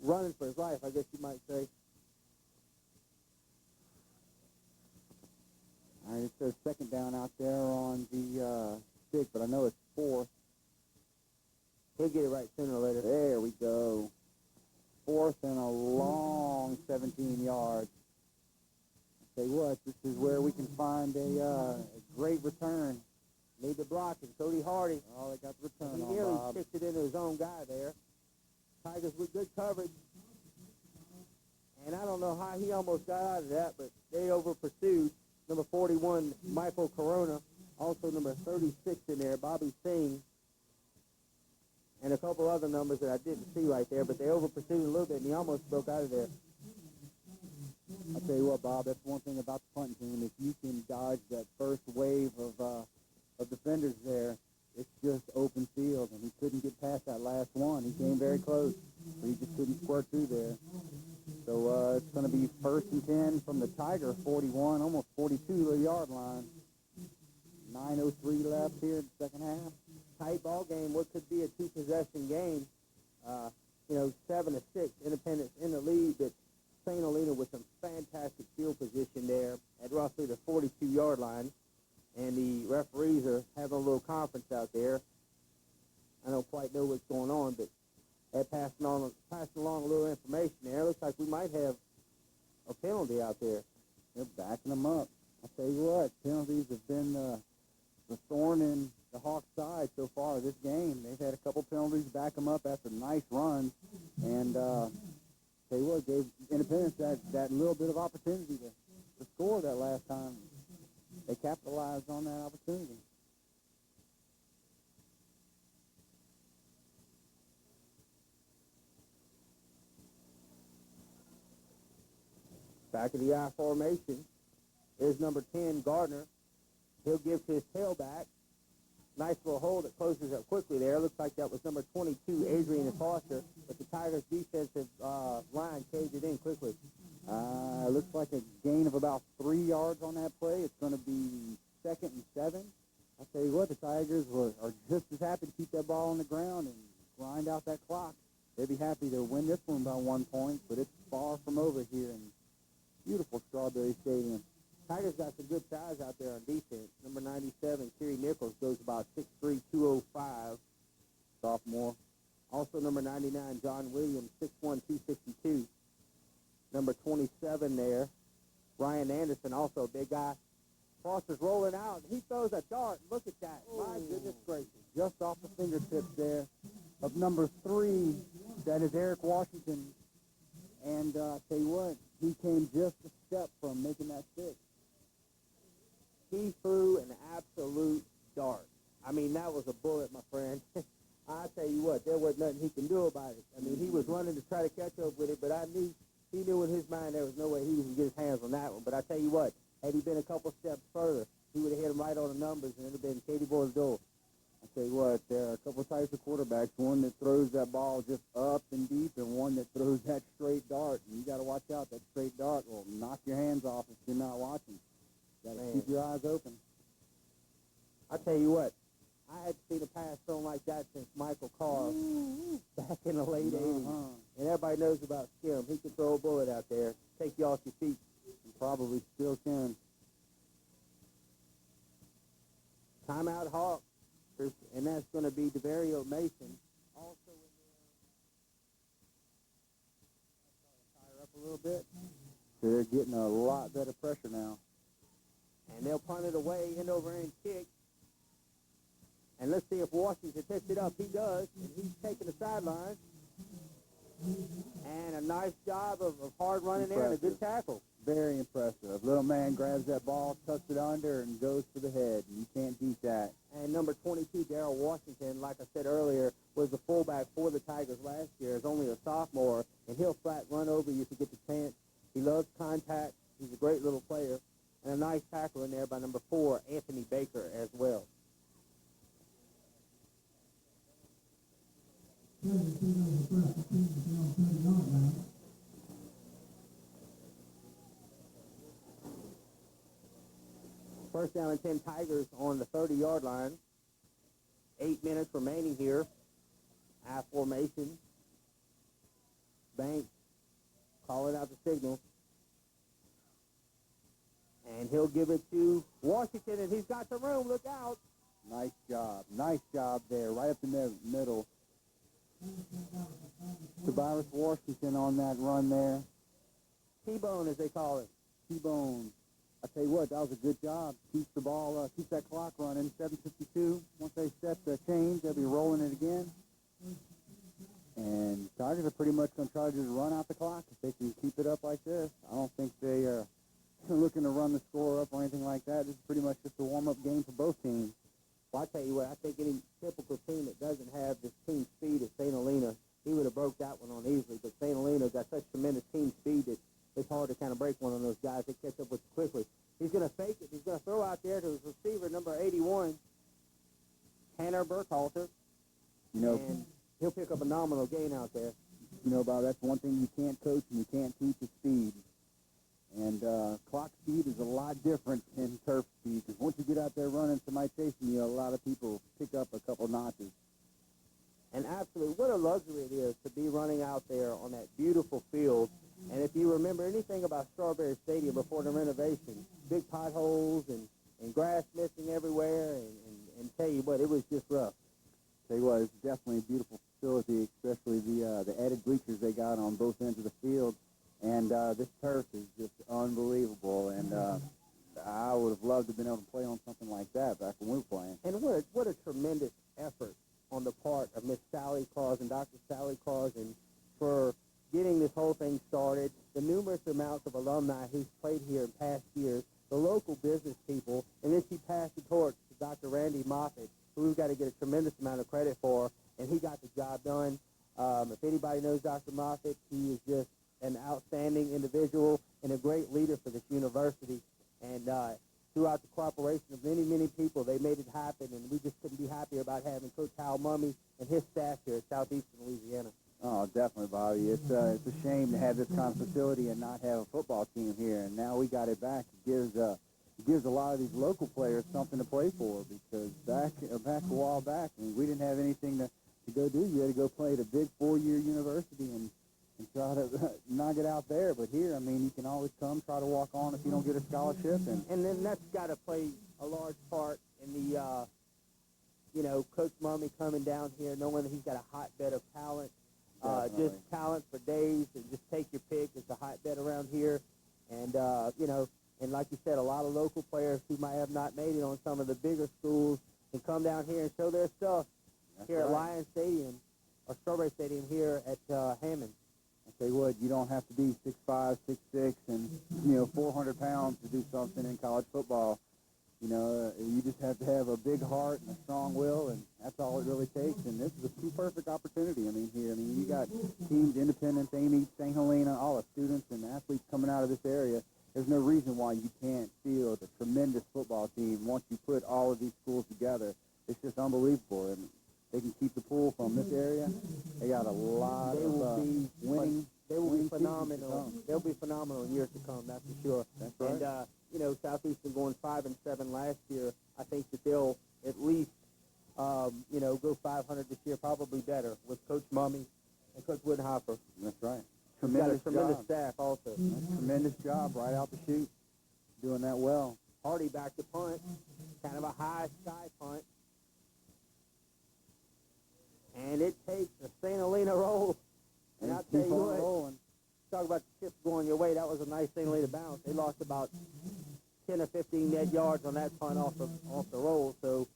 running for his life, I guess you might say. All right, it says 2nd down out there on the stick, but I know it's 4th. He'll get it right sooner or later. There we go. 4th and a long 17 yards. I tell you what, this is where we can find a great return. Need the block, and Cody Hardy. Oh, they got the return He on, nearly Bob. kicked it into his own guy there. Tigers with good coverage. And I don't know how he almost got out of that, but they over-pursued. Number 41, Michael Corona. Also number 36 in there, Bobby Singh. And a couple other numbers that I didn't see right there, but they over-pursued a little bit, and he almost broke out of there. I'll tell you what, Bob, that's one thing about the punting team. If you can dodge that first wave of defenders there, it's just open field, and he couldn't get past that last one. He came very close, but he just couldn't squirt through there. So it's going to be 1st and 10 from the Tiger 41, almost 42-yard line. 9:03 left here in the second half. Tight ball game, what could be a two-possession game. 7-6, Independence in the lead, but St. Helena with some fantastic field position there at roughly the 42-yard line. And the referees are having a little conference out there. I don't quite know what's going on, but they're passing along a little information there. Looks like we might have a penalty out there. They're backing them up. I'll tell you what, penalties have been the thorn in the Hawks' side so far this game. They've had a couple penalties back them up after nice runs, and Tell you what, gave Independence that little bit of opportunity to score that last time. They capitalized on that opportunity. Back of the I formation is number 10, Gardner. He'll give to his tailback. Nice little hold that closes up quickly there. Looks like that was number 22, Adrian Foster, but the Tigers' defensive line caved it in quickly. Looks like a gain of about 3 yards on that play. It's going to be 2nd and 7. I'll tell you what, the Tigers are just as happy to keep that ball on the ground and grind out that clock. They'd be happy to win this one by 1 point, but it's far from over here in beautiful Strawberry Stadium. Tigers got some good size out there on defense. Number 97, Kerry Nichols, goes about 6'3", 205, sophomore. Also number 99, John Williams, 6'1", 262. Number 27 there, Ryan Anderson, also a big guy. Foster's rolling out. He throws a dart. Look at that. My goodness gracious. Just off the fingertips there of number 3, that is Eric Washington. And tell you what, he came just a step from making that stick. He threw an absolute dart. I mean, that was a bullet, my friend. I tell you what, there was nothing he can do about it. I mean, he was running to try to catch up with it, but he knew in his mind there was no way he was going to get his hands on that one. But I tell you what, had he been a couple steps further, he would have hit him right on the numbers, and it would have been Katie Boy's goal. I tell you what, there are a couple types of quarterbacks, one that throws that ball just up and deep, and one that throws that straight dart. And you got to watch out. That straight dart will knock your hands off if you're not watching. Got to keep your eyes open. I tell you what, I hadn't seen a pass thrown like that since Michael Carr back in the late 80s. And everybody knows about Skim. He can throw a bullet out there, take you off your feet. And probably still can. Timeout Hawks, and that's going to be DeVario Mason. Also in there. Fire up a little bit. So they're getting a lot better pressure now. And they'll punt it away, end over end kick. And let's see if Washington picks it up. He does, and he's taking the sideline. And a nice job of hard running there and a good tackle. Very impressive. Little man grabs that ball, tucks it under, and goes for the head. And you can't beat that. And number 22, Darrell Washington, like I said earlier, was the fullback for the Tigers last year. Is only a sophomore, and he'll flat run over you if you get the chance. He loves contact. He's a great little player. And a nice tackle in there by number 4, Anthony Baker, as well. First down and 10 Tigers on the 30-yard line. 8 minutes remaining here. I formation. Banks calling out the signal. And he'll give it to Washington, and he's got the room. Look out. Nice job. Nice job there, right up in the middle. Tobias Washington on that run there. T-bone, as they call it. T-bone. I tell you what, that was a good job. Keeps the ball, keeps that clock running. 7:52. Once they set the change, they'll be rolling it again. And Tigers are pretty much going to try to just run out the clock if they can keep it up like this. I don't think they are looking to run the score up or anything like that. This is pretty much just a warm-up game for both teams. Well, I tell you what, I think any typical team that doesn't have this team speed as St. Helena, he would have broke that one on easily. But St. Helena got such tremendous team speed that it's hard to kind of break one of those guys. They catch up with you quickly. He's going to fake it. He's going to throw out there to his receiver, number 81, Tanner Burkhalter. You know, and he'll pick up a nominal gain out there. You know, Bob, that's one thing you can't coach and you can't teach is speed. And clock speed is a lot different than turf speed, because once you get out there running, somebody chasing you, a lot of people pick up a couple notches. And absolutely, what a luxury it is to be running out there on that beautiful field. And if you remember anything about Strawberry Stadium before the renovation, big potholes and grass missing everywhere, and tell you what, it was just rough. Tell you what, it's definitely a beautiful facility, especially the added bleachers they got on both ends of the field. And this turf is just unbelievable. And I would have loved to have been able to play on something like that back when we were playing. And what a tremendous effort on the part of Miss Sally Claus and Dr. Sally Claus, and for getting this whole thing started, the numerous amounts of alumni who's played here in past years, the local business people, and then she passed the torch to Dr. Randy Moffitt, who we've got to get a tremendous amount of credit for, and he got the job done. If anybody knows Dr. Moffitt, he is just an outstanding individual and a great leader for this university. And throughout the cooperation of many, many people, they made it happen, and we just couldn't be happier about having Coach Hal Mummy and his staff here at Southeastern Louisiana. Oh, definitely, Bobby. It's a shame to have this kind of facility and not have a football team here, and now we got it back. It gives a lot of these local players something to play for, because back a while back, I mean, we didn't have anything to go do. You had to go play at a big 4-year university and try to knock it out there. But here, I mean, you can always come, try to walk on if you don't get a scholarship. And then that's got to play a large part in the, Coach Mummy coming down here, knowing that he's got a hotbed of talent. Just talent for days, and just take your pick. It's a hotbed around here. And, and like you said, a lot of local players who might have not made it on some of the bigger schools can come down here and show their stuff here at Lions Stadium, or Strawberry Stadium here at Hammond. I tell you what, you don't have to be 6'5", 6'6", and, 400 pounds to do something in college football. You just have to have a big heart and a strong will, and that's all it really takes. And this is a perfect opportunity. Here. You got teams, Independence, Amy, St. Helena, all the students and athletes coming out of this area. There's no reason why you can't field a tremendous football team once you put all of these schools together. It's just unbelievable. And they can keep the pool from this area. They got a lot of winning. They will be phenomenal. They'll be phenomenal in years to come, that's for sure. That's right. And, Southeastern going 5-7 last year, I think that they'll at least, go 500 this year, probably better, with Coach Mummy and Coach Woodhopper. That's right. Tremendous staff also. Tremendous job right out the chute, doing that well. Hardy back to punt, kind of a high sky punt. And it takes a St. Helena roll. And I'll tell you what, rolling. Talk about the chips going your way. That was a nice St. Helena bounce. They lost about 10 or 15 net yards on that punt off the roll. So,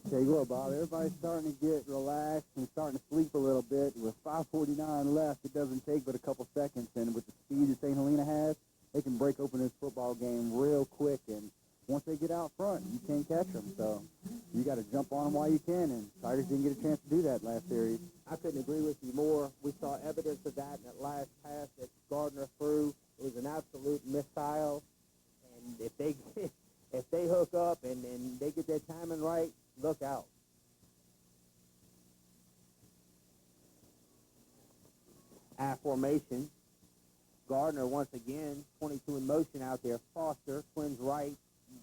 tell you what, Bob, everybody's starting to get relaxed and starting to sleep a little bit. With 5:49 left, it doesn't take but a couple seconds. And with the speed that St. Helena has, they can break open this football game real quick. And once they get out front, you can't catch them. So you got to jump on them while you can. And Tigers didn't get a chance to do that last series. I couldn't agree with you more. We saw evidence of that in that last pass that Gardner threw. It was an absolute missile. And if they hook up and they get their timing right, look out. I formation. Gardner once again, 22 in motion out there. Foster, twins right.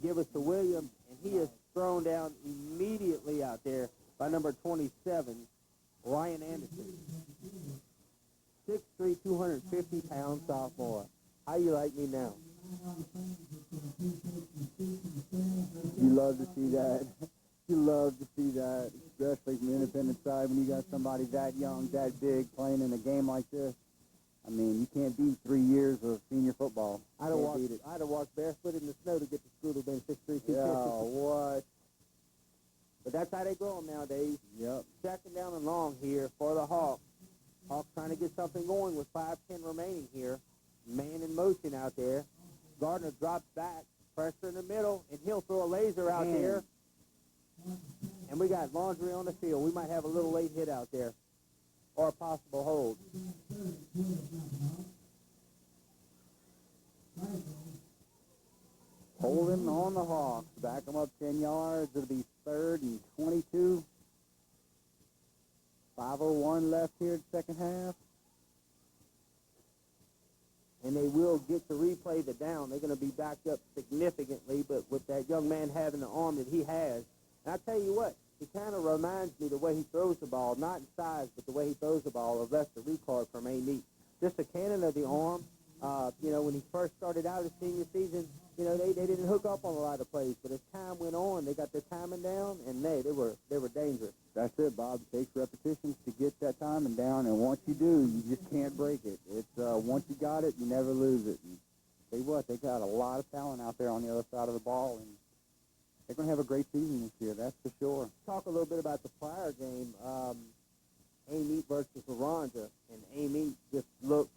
Give us to Williams, and he is thrown down immediately out there by number 27, Ryan Anderson. 6'3", 250-pound sophomore. How you like me now? You love to see that. You love to see that, especially from the independent side when you got somebody that young, that big, playing in a game like this. You can't beat 3 years of senior football. I'd have walked barefoot in the snow to get to school to been 6'3", 250. Yeah, what? But that's how they grow them nowadays. Yep. Second down and long here for the Hawks. Hawks trying to get something going with 5:10 remaining here. Man in motion out there. Gardner drops back, pressure in the middle, and he'll throw a laser out there. And we got laundry on the field. We might have a little late hit out there, or a possible hold. Holding on the Hawks. Back them up 10 yards. It'll be 3rd and 22. 5:01 left here in the second half. And they will get to replay the down. They're going to be backed up significantly, but with that young man having the arm that he has. And I tell you what, he kind of reminds me the way he throws the ball, not in size, but the way he throws the ball, of Lester Ricard from A-Meat. Just a cannon of the arm. When he first started out his senior season, they didn't hook up on a lot of plays. But as time went on, they got their timing down, and they were dangerous. That's it, Bob. It takes repetitions to get that timing down, and once you do, you just can't break it. It's once you got it, you never lose it. And tell you what, they got a lot of talent out there on the other side of the ball, and they're going to have a great season this year, that's for sure. Talk a little bit about the prior game, A-Meat versus Aranda, and A-Meat just looked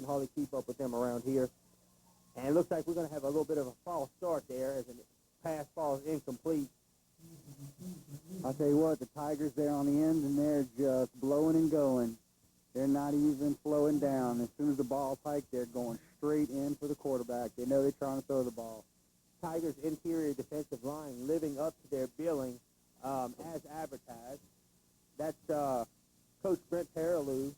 can hardly keep up with them around here. And it looks like we're going to have a little bit of a false start there as a pass falls incomplete. I'll tell you what, the Tigers there on the end, and they're just blowing and going. They're not even slowing down. As soon as the ball's hiked, they're going straight in for the quarterback. They know they're trying to throw the ball. Tigers' interior defensive line living up to their billing as advertised. That's Coach Brent Perilou,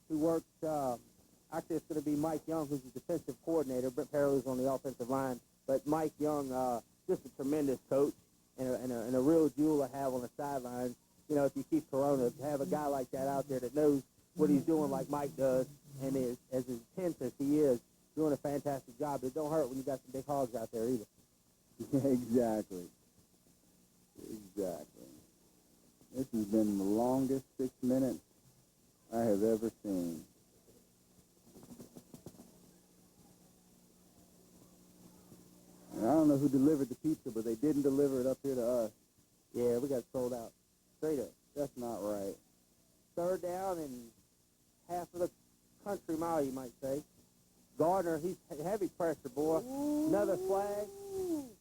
who works, actually it's going to be Mike Young, who's the defensive coordinator. Brent Perilou's on the offensive line. But Mike Young, just a tremendous coach and a real jewel to have on the sidelines. You know, if you keep Corona, to have a guy like that out there that knows what he's doing like Mike does and is as intense as he is, doing a fantastic job. It don't hurt when you got some big hogs out there either. Exactly. Exactly. This has been the longest 6 minutes I have ever seen. And I don't know who delivered the pizza, but they didn't deliver it up here to us. Yeah, we got sold out. Straight up. That's not right. Third down and half of the country mile, you might say. Gardner, he's heavy pressure, boy. Another flag.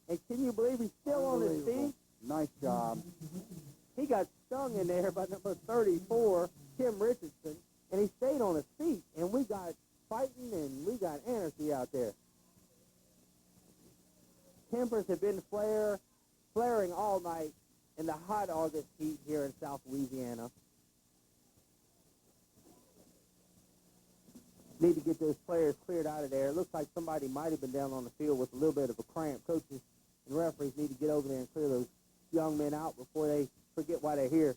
And can you believe he's still on his feet? Nice job. He got stung in there by number 34, Tim Richardson, and he stayed on his feet. And we got fighting and we got energy out there. Tempers have been flaring all night in the hot August heat here in South Louisiana. Need to get those players cleared out of there. It looks like somebody might have been down on the field with a little bit of a cramp. Coaches and referees need to get over there and clear those young men out before they forget why they're here.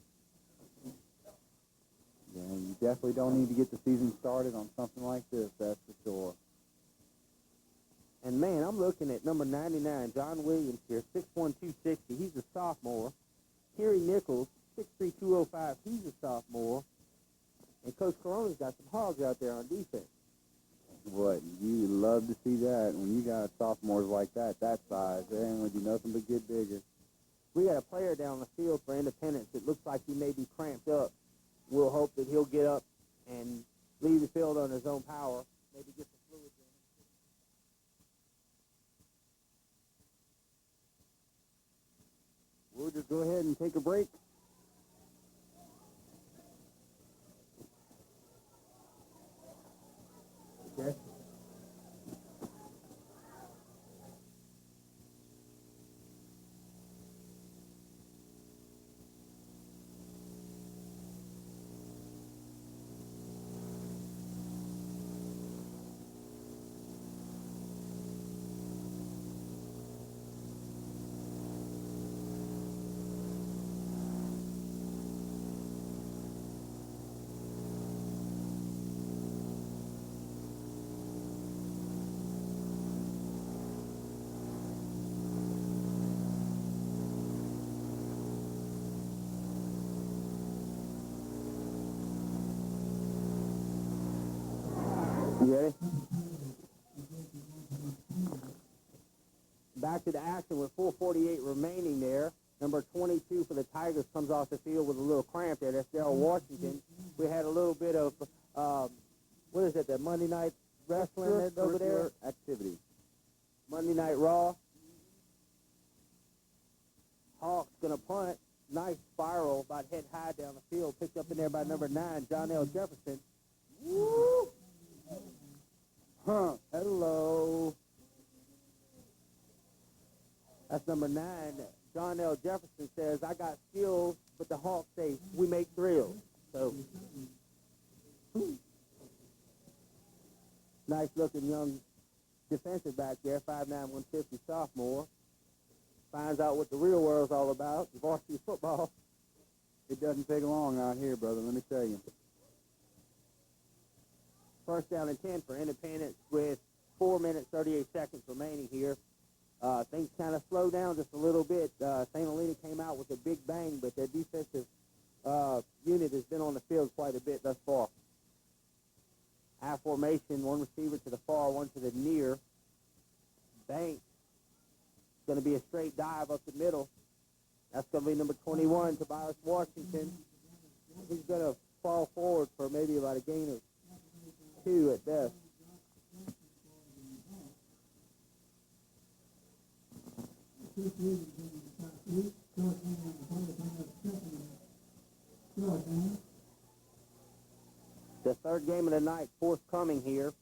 Yeah, you definitely don't need to get the season started on something like this, that's for sure. And, man, I'm looking at number 99, John Williams here, 6'1", 260. He's a sophomore. Kerry Nichols, 6'3", 205. He's a sophomore. And Coach Corona's got some hogs out there on defense. What, you love to see that when you got sophomores like that size. They ain't going to do nothing but get bigger. We got a player down the field for Independence that looks like he may be cramped up. We'll hope that he'll get up and leave the field on his own power, maybe get some fluids in. We'll just go ahead and take a break. Okay. You ready? Back to the action with 4:48 remaining there. Number 22 for the Tigers comes off the field with a little cramp there. That's Daryl Washington. We had a little bit of, what is it, that Monday Night Wrestling over there? Activity. Monday Night Raw. Hawks going to punt. Nice spiral about head high down the field. Picked up in there by number 9, John L. Jefferson. Woo! Huh. Hello. That's number 9. John L. Jefferson says, I got skills, but the Hawks say, we make thrills. So, nice-looking young defensive back there, 5'9", 150 sophomore. Finds out what the real world's all about, varsity football. It doesn't take long out here, brother, let me tell you. First down and 10 for Independence with 4 minutes, 38 seconds remaining here. Things kind of slowed down just a little bit. St. Helena came out with a big bang, but their defensive unit has been on the field quite a bit thus far. I formation, one receiver to the far, one to the near. Bank. Going to be a straight dive up the middle. That's going to be number 21, Tobias Washington. He's going to fall forward for maybe about a gain of 2 at best. The third game of the night forthcoming here.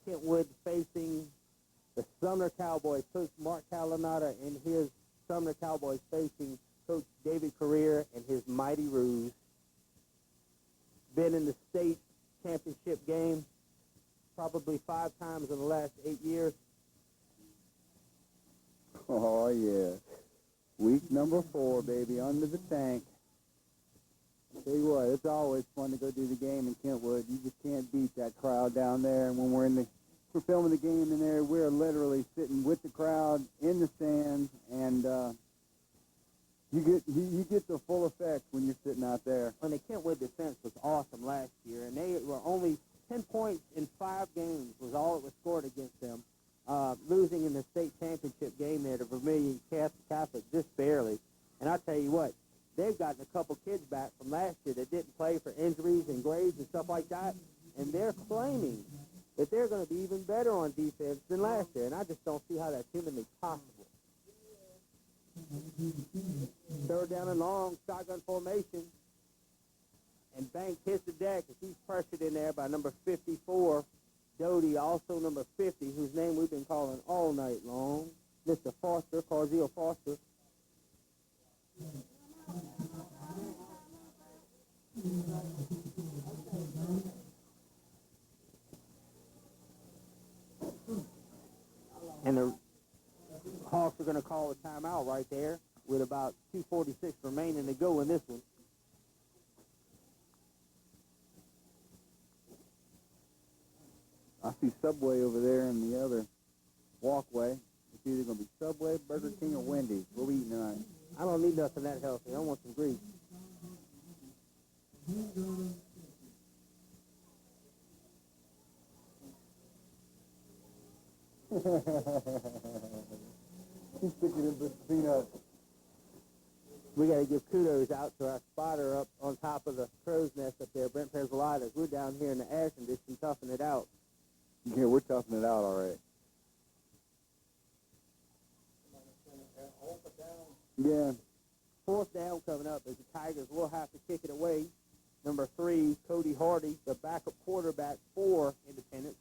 Kentwood facing the Sumner Cowboys. Coach Mark Calanata and his Sumner Cowboys facing Coach David Carrier and his Mighty Roos. Been in the state championship game probably 5 times in the last 8 years. Oh, yeah. Week number 4, baby, under the tank. I'll tell you what, it's always fun to go do the game in Kentwood. You just can't beat that crowd down there. And when we're filming the game in there, we're literally sitting with the crowd in the stands, and you get the full effect when you're sitting out there. And the Kentwood defense was awesome last year, and they were only 10 points in 5 games was all that was scored against them, losing in the state championship game there to Vermilion Catholic just barely. And I tell you what, they've gotten a couple kids back from last year that didn't play for injuries and grades and stuff like that, and they're claiming that they're going to be even better on defense than last year, and I just don't see how that's humanly possible. Third down and long, shotgun formation, and Banks hits the deck as he's pressured in there by number 54, Doty, also number 50, whose name we've been calling all night long, Mr. Foster, Carzeel Foster. And the Hawks are going to call a timeout right there with about 2:46 remaining to go in this one. I see Subway over there in the other walkway. It's either going to be Subway, Burger King, or Wendy's. What are we eating tonight? I don't need nothing that healthy. I want some grease. He's sticking in the peanuts. We got to give kudos out to our spotter up on top of the crow's nest up there, Brent Perzolitis. We're down here in the air condition toughing it out. Yeah, we're toughing it out all right. Yeah. 4th down coming up as the Tigers will have to kick it away. Number 3, Cody Hardy, the backup quarterback for Independence,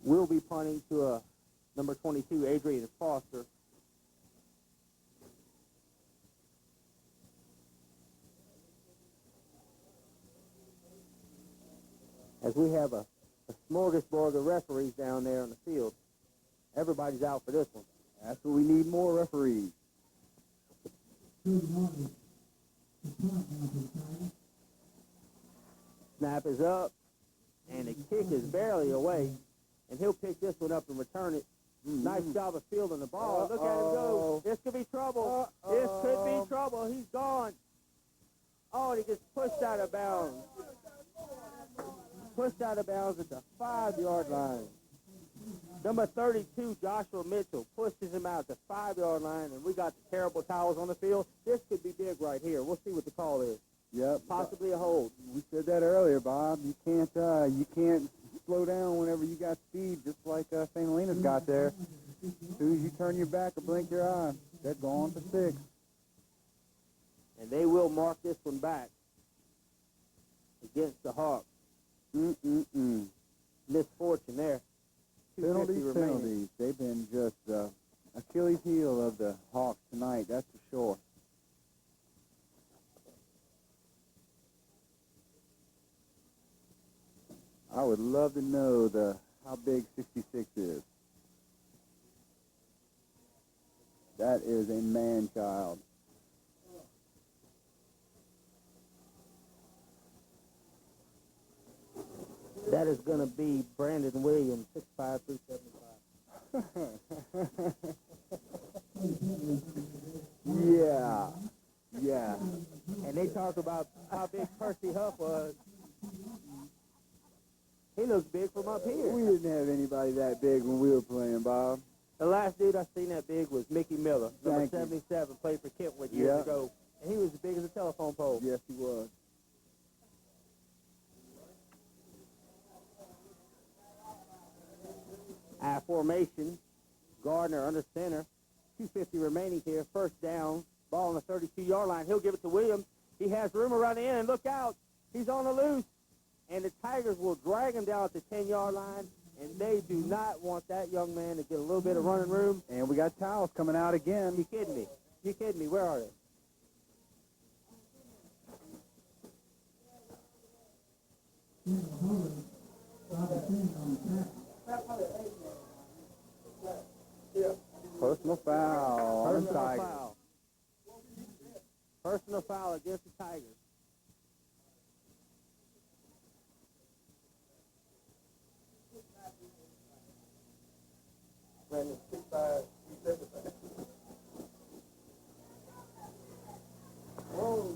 will be punting to number 22, Adrian Foster. As we have a smorgasbord of referees down there on the field. Everybody's out for this one. That's what we need, more referees. Snap is up, and the kick is barely away, and he'll pick this one up and return it. Nice job of fielding the ball. Look at him go. This could be trouble. This could be trouble. He's gone. Oh, and he gets pushed out of bounds. Pushed out of bounds at the 5-yard line. Number 32, Joshua Mitchell, pushes him out at the 5-yard line, and we got the terrible towels on the field. This could be big right here. We'll see what the call is. Yep. Possibly a hold. We said that earlier, Bob. You can't slow down whenever you got speed, just like St. Helena's got there. As soon as you turn your back or blink your eye, they're going for 6. And they will mark this one back against the Hawks. Misfortune there. Penalties. They've been just Achilles heel of the Hawks tonight, that's for sure. I would love to know how big 66 is. That is a man-child. That is going to be Brandon Williams, 6'5", 375. Yeah. And they talk about how big Percy Huff was. He looks big from up here. We didn't have anybody that big when we were playing, Bob. The last dude I seen that big was Mickey Miller, number 77, played for Kentwood years ago. And he was as big as a telephone pole. Yes, he was. Formation. Gardner under center. 2:50 remaining here. First down. Ball on the 32-yard line. He'll give it to Williams. He has room around the end, and look out. He's on the loose. And the Tigers will drag him down at the 10-yard line, and they do not want that young man to get a little bit of running room. And we got towels coming out again. You kidding me? You kidding me? Where are they? Personal foul. Personal foul. Personal foul against the Tigers.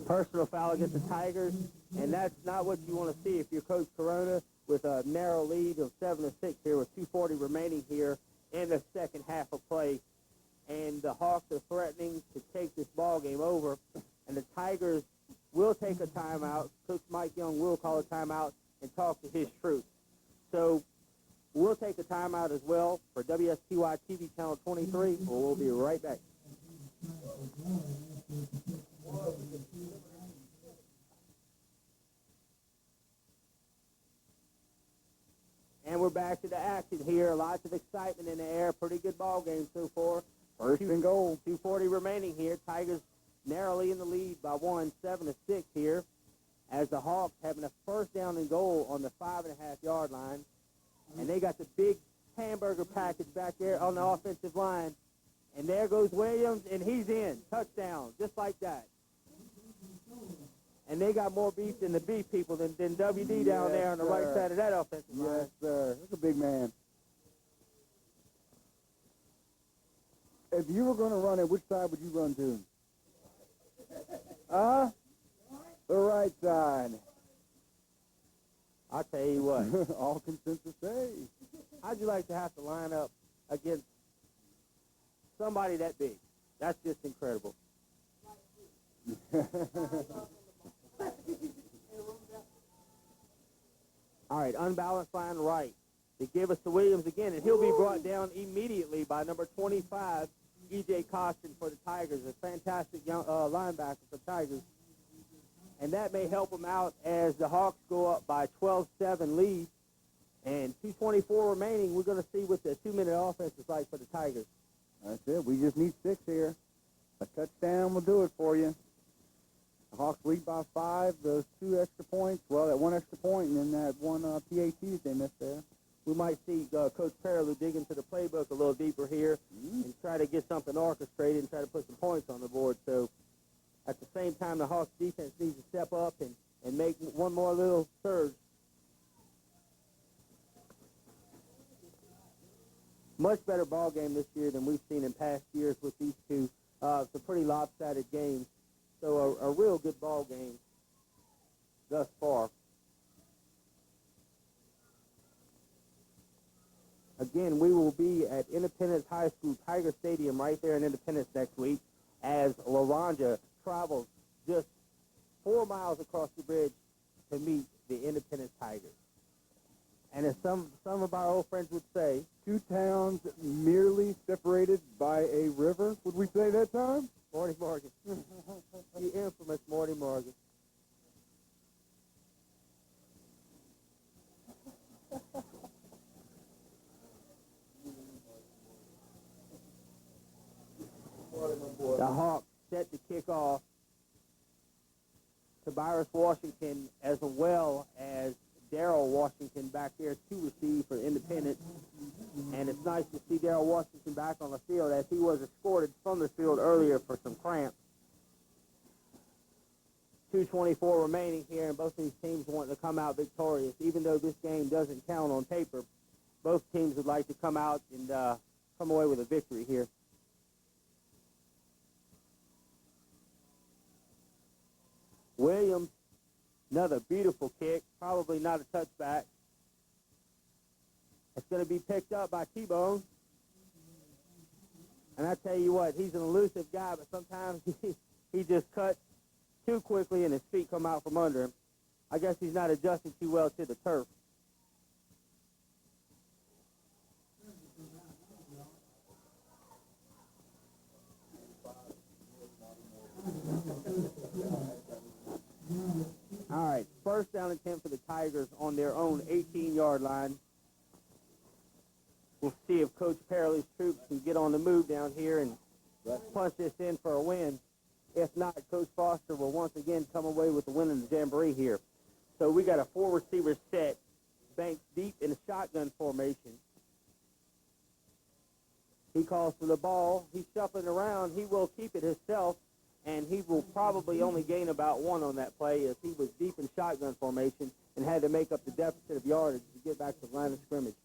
Personal foul against the Tigers, and that's not what you want to see if you're Coach Corona with a narrow lead of 7-6 here with 2:40 remaining here in the second half of play. And the Hawks are threatening to take this ball game over, and the Tigers will take a timeout. Coach Mike Young will call a timeout and talk to his troops. So we'll take a timeout as well for WSTY TV Channel 23, or we'll be right back. And we're back to the action here. Lots of excitement in the air. Pretty good ball game so far. First and goal. 2:40 remaining here. Tigers narrowly in the lead by 7-6 here, as the Hawks having a first down and goal on the 5.5-yard line. And they got the big hamburger package back there on the offensive line. And there goes Williams, and he's in. Touchdown, just like that. And they got more beef than the beef people than WD down there on the right side of that offensive line. Yes, sir. That's a big man. If you were going to run it, which side would you run to? The right side. I'll tell you what. All consensus say. How'd you like to have to line up against somebody that big? That's just incredible. All right, unbalanced line right. They give us to Williams again, and he'll be brought down immediately by number 25, E.J. Costin for the Tigers, a fantastic young linebacker for the Tigers. And that may help them out as the Hawks go up by 12-7 lead. And 2:24 remaining, we're going to see what the 2-minute offense is like for the Tigers. That's it. We just need 6 here. A touchdown will do it for you. The Hawks lead by 5. Those 2 extra points, well, that 1 extra point and then that 1 PAT that they missed there. We might see Coach Perilou dig into the playbook a little deeper here and try to get something orchestrated and try to put some points on the board. So at the same time, the Hawks defense needs to step up and make one more little surge. Much better ball game this year than we've seen in past years with these two. Some pretty lopsided games. So a real good ball game thus far. Again, we will be at Independence High School Tiger Stadium right there in Independence next week as LaRonja travels just 4 miles across the bridge to meet the Independence Tigers. And as some of our old friends would say, 2 towns merely separated by a river, would we say that time? Morty Morgan. The infamous Morty Morgan. The Hawks set to kick off. Tobias Washington as well as Darrell Washington back there to receive for Independence. And it's nice to see Darrell Washington back on the field as he was escorted from the field earlier for some cramps. 2:24 remaining here, and both these teams want to come out victorious. Even though this game doesn't count on paper, both teams would like to come out and come away with a victory here. Williams, another beautiful kick, probably not a touchback. It's going to be picked up by T-Bone. And I tell you what, he's an elusive guy, but sometimes he just cuts too quickly and his feet come out from under him. I guess he's not adjusting too well to the turf. first down and 10 for the Tigers on their own 18-yard line. We'll see if Coach Parley's troops can get on the move down here and punch this in for a win. If not, Coach Foster will once again come away with the win in the Jamboree here. So we got a 4-receiver set, Banks deep in a shotgun formation. He calls for the ball. He's shuffling around. He will keep it himself, and he will probably only gain about 1 on that play as he was deep in shotgun formation and had to make up the deficit of yardage to get back to the line of scrimmage.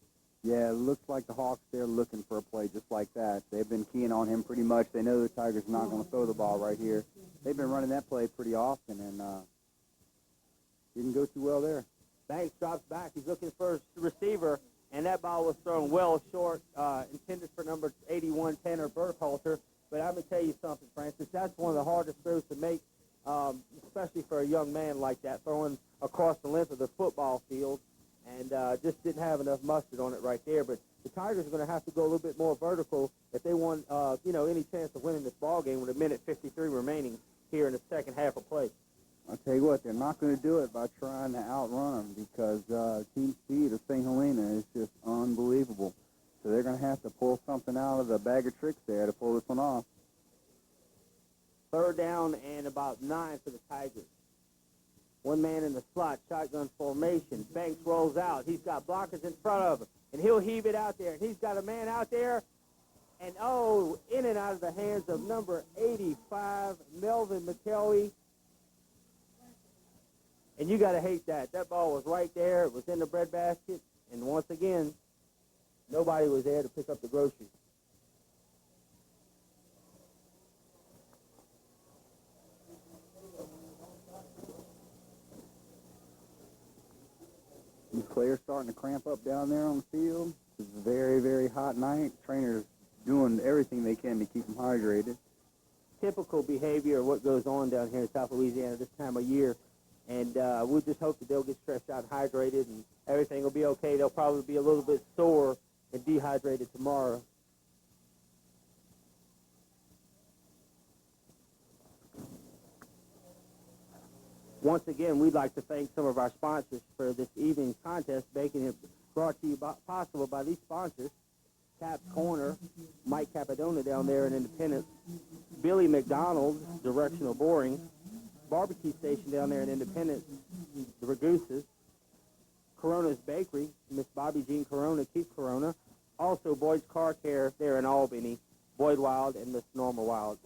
Yeah, it looks like the Hawks, they're looking for a play just like that. They've been keying on him pretty much. They know the Tigers are not going to throw the ball right here. They've been running that play pretty often, and didn't go too well there. Banks drops back. He's looking for a receiver, and that ball was thrown well short, intended for number 81, Tanner Burkhalter. But I'm going to tell you something, Francis. That's one of the hardest throws to make, especially for a young man like that, throwing across the length of the football field. And just didn't have enough mustard on it right there. But the Tigers are going to have to go a little bit more vertical if they want, any chance of winning this ball game with 1:53 remaining here in the second half of play. I'll tell you what, they're not going to do it by trying to outrun them because team speed of St. Helena is just unbelievable. So they're going to have to pull something out of the bag of tricks there to pull this one off. Third down and about 9 for the Tigers. One man in the slot, shotgun formation. Banks rolls out. He's got blockers in front of him, and he'll heave it out there. And he's got a man out there, and in and out of the hands of number 85, Melvin McKelvey. And you got to hate that. That ball was right there. It was in the breadbasket, and once again, nobody was there to pick up the groceries. These players starting to cramp up down there on the field. It's a very, very hot night. Trainers doing everything they can to keep them hydrated. Typical behavior of what goes on down here in South Louisiana this time of year. And we'll just hope that they'll get stretched out, hydrated, and everything will be okay. They'll probably be a little bit sore and dehydrated tomorrow. Once again, we'd like to thank some of our sponsors for this evening's contest, making it brought to you possible by these sponsors. Cap's Corner, Mike Capadona down there in Independence, Billy McDonald, Directional Boring, Barbecue Station down there in Independence, the Ragooses, Corona's Bakery, Miss Bobby Jean Corona, Keep Corona, also Boyd's Car Care there in Albany, Boyd Wild and Miss Norma Wild.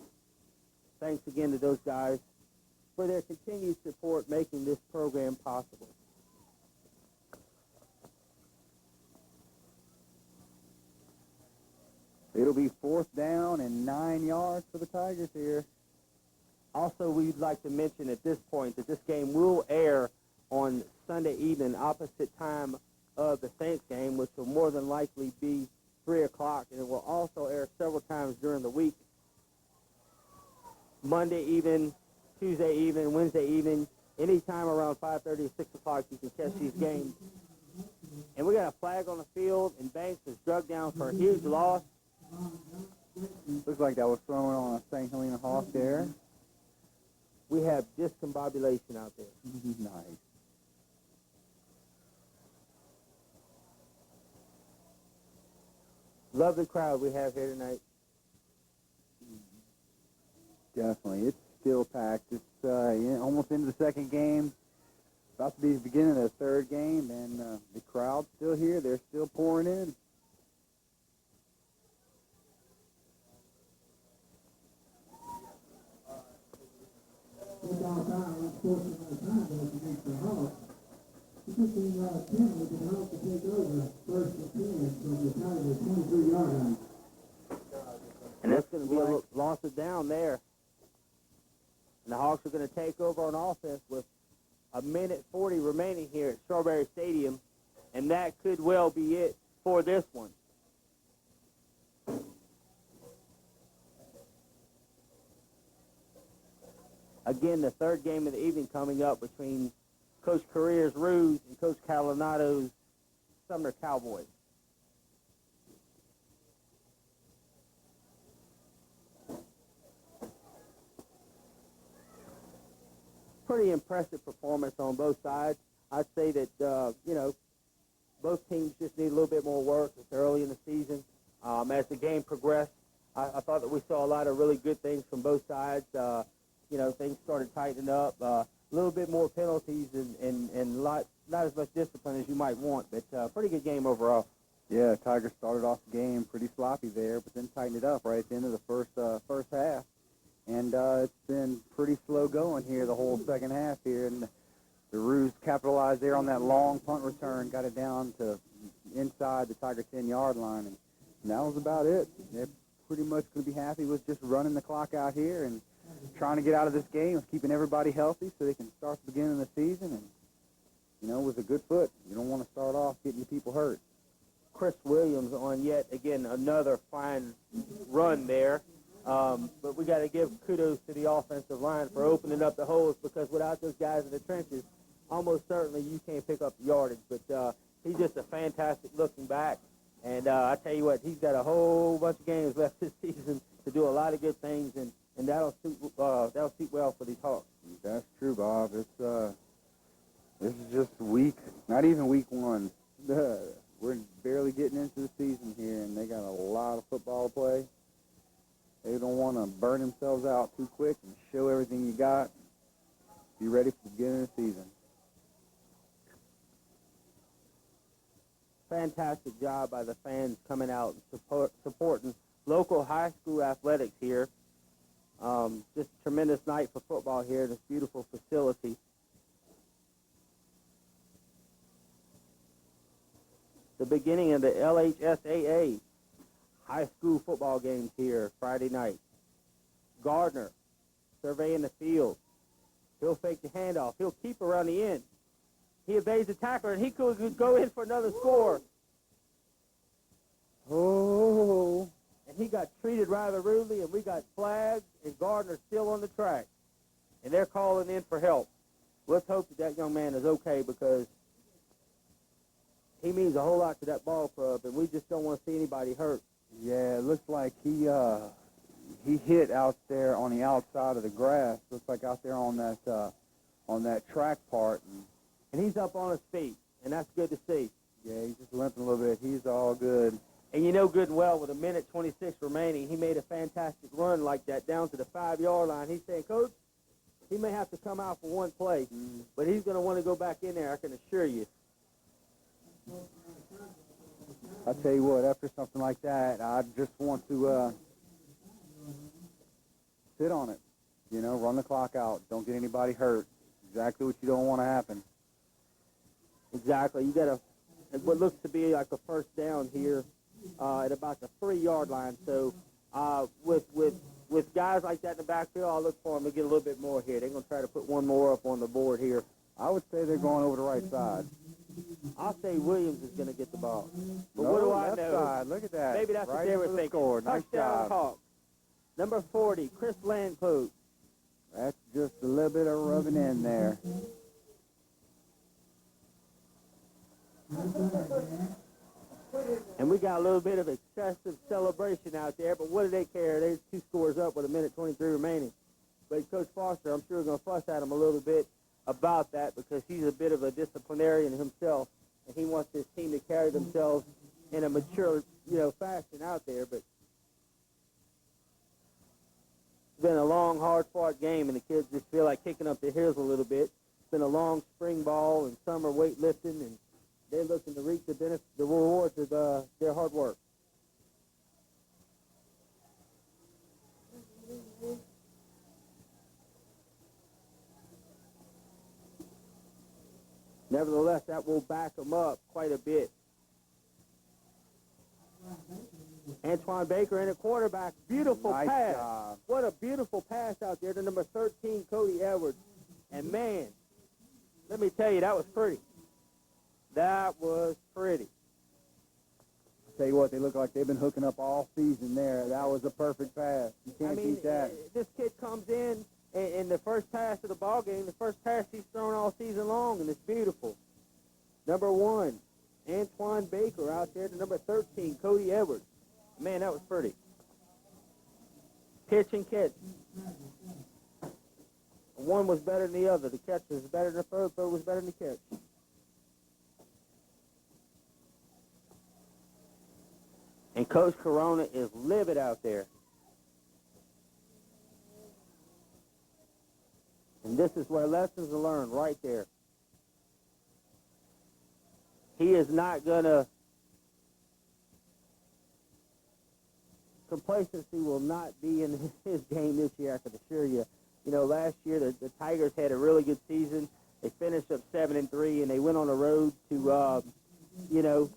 Thanks again to those guys for their continued support making this program possible. It'll be 4th down and 9 yards for the Tigers here. Also, we'd like to mention at this point that this game will air on Sunday evening, opposite time of the Saints game, which will more than likely be 3 o'clock, and it will also air several times during the week. Monday evening, Tuesday evening, Wednesday evening, anytime around 5:30 or 6 o'clock, you can catch these games. And we got a flag on the field, and Banks is drugged down for a huge loss. Looks like that was thrown on a St. Helena Hawk there. We have discombobulation out there. Nice. Lovely crowd we have here tonight. Definitely. It's still packed. It's almost into the second game. About to be the beginning of the third game, and the crowd's still here. They're still pouring in. And that's going to be a loss of down there. And the Hawks are going to take over on offense with 1:40 remaining here at Strawberry Stadium. And that could well be it for this one. Again, the third game of the evening coming up between Coach Carrier's Rouge and Coach Calinato's Sumner Cowboys. pretty impressive performance on both sides. I'd say that, both teams just need a little bit more work. It's early in the season. As the game progressed, I thought that we saw a lot of really good things from both sides. Things started tightening up. A little bit more penalties and not as much discipline as you might want, but pretty good game overall. Yeah, Tigers started off the game pretty sloppy there, but then tightened it up right at the end of the first half. And it's been pretty slow going here the whole second half here. And the Roos capitalized there on that long punt return, got it down to inside the Tiger 10-yard line, and that was about it. They're pretty much going to be happy with just running the clock out here and trying to get out of this game, keeping everybody healthy so they can start the beginning of the season. And, with a good foot, you don't want to start off getting your people hurt. Chris Williams on yet again another fine run there. But we got to give kudos to the offensive line for opening up the holes, because without those guys in the trenches, almost certainly you can't pick up the yardage. But he's just a fantastic looking back. And I tell you what, he's got a whole bunch of games left this season to do a lot of good things, and that'll suit well for these Hawks. That's true, Bob. This is just not even week one. We're barely getting into the season here, and they got a lot of football to play. They don't want to burn themselves out too quick and show everything you got. Be ready for the beginning of the season. Fantastic job by the fans coming out and supporting local high school athletics here. Just a tremendous night for football here in this beautiful facility. The beginning of the LHSAA high school football games here Friday night. Gardner surveying the field. He'll fake the handoff. He'll keep around the end. He evades the tackler, and he could go in for another score. Oh, and he got treated rather rudely, and we got flags, and Gardner's still on the track. And they're calling in for help. Let's hope that young man is okay, because he means a whole lot to that ball club, and we just don't want to see anybody hurt. Yeah, it looks like he hit out there on the outside of the grass. Looks like out there on that track part. And he's up on his feet, and that's good to see. Yeah, he's just limping a little bit. He's all good. And you know good and well, with 1:26 remaining, he made a fantastic run like that down to the 5-yard line. He's saying, Coach, he may have to come out for one play, but he's going to want to go back in there, I can assure you. I tell you what, after something like that, I just want to sit on it. Run the clock out. Don't get anybody hurt. Exactly what you don't want to happen. Exactly. You got what looks to be like a first down here at about the 3-yard line. So with guys like that in the backfield, I'll look for them to get a little bit more here. They're going to try to put one more up on the board here. I would say they're going over the right side. I'll say Williams is going to get the ball. But no, what do I left know? Side. Look at that. Maybe that's right what they were thinking. Score. Nice Touchdown job. Hawks. Number 40, Chris Landcoat. That's just a little bit of rubbing in there. And we got a little bit of excessive celebration out there, but what do they care? There's 2 scores up with 1:23 remaining. But Coach Foster, I'm sure, is going to fuss at him a little bit about that, because he's a bit of a disciplinarian himself, and he wants his team to carry themselves in a mature, fashion out there. But it's been a long, hard-fought game, and the kids just feel like kicking up their heels a little bit. It's been a long spring ball and summer weightlifting, and they're looking to reap the rewards of their hard work. Nevertheless, that will back them up quite a bit. Antoine Baker in at quarterback. Beautiful nice pass. Job. What a beautiful pass out there to number 13, Cody Edwards. And, man, let me tell you, that was pretty. That was pretty. I'll tell you what, they look like they've been hooking up all season there. That was a perfect pass. You can't beat that. This kid comes in the first pass of the ball game, the first pass he's thrown all season long, and it's beautiful. Number 1, Antoine Baker out there to number 13, Cody Edwards. Man, that was pretty. Pitch and catch. One was better than the other. The catch was better than the throw was better than the catch. And Coach Corona is livid out there. And this is where lessons are learned right there. He is not going to, complacency will not be in his game this year, I can assure you. You know, last year the Tigers had a really good season. They finished up 7-3, and they went on the road to, you know,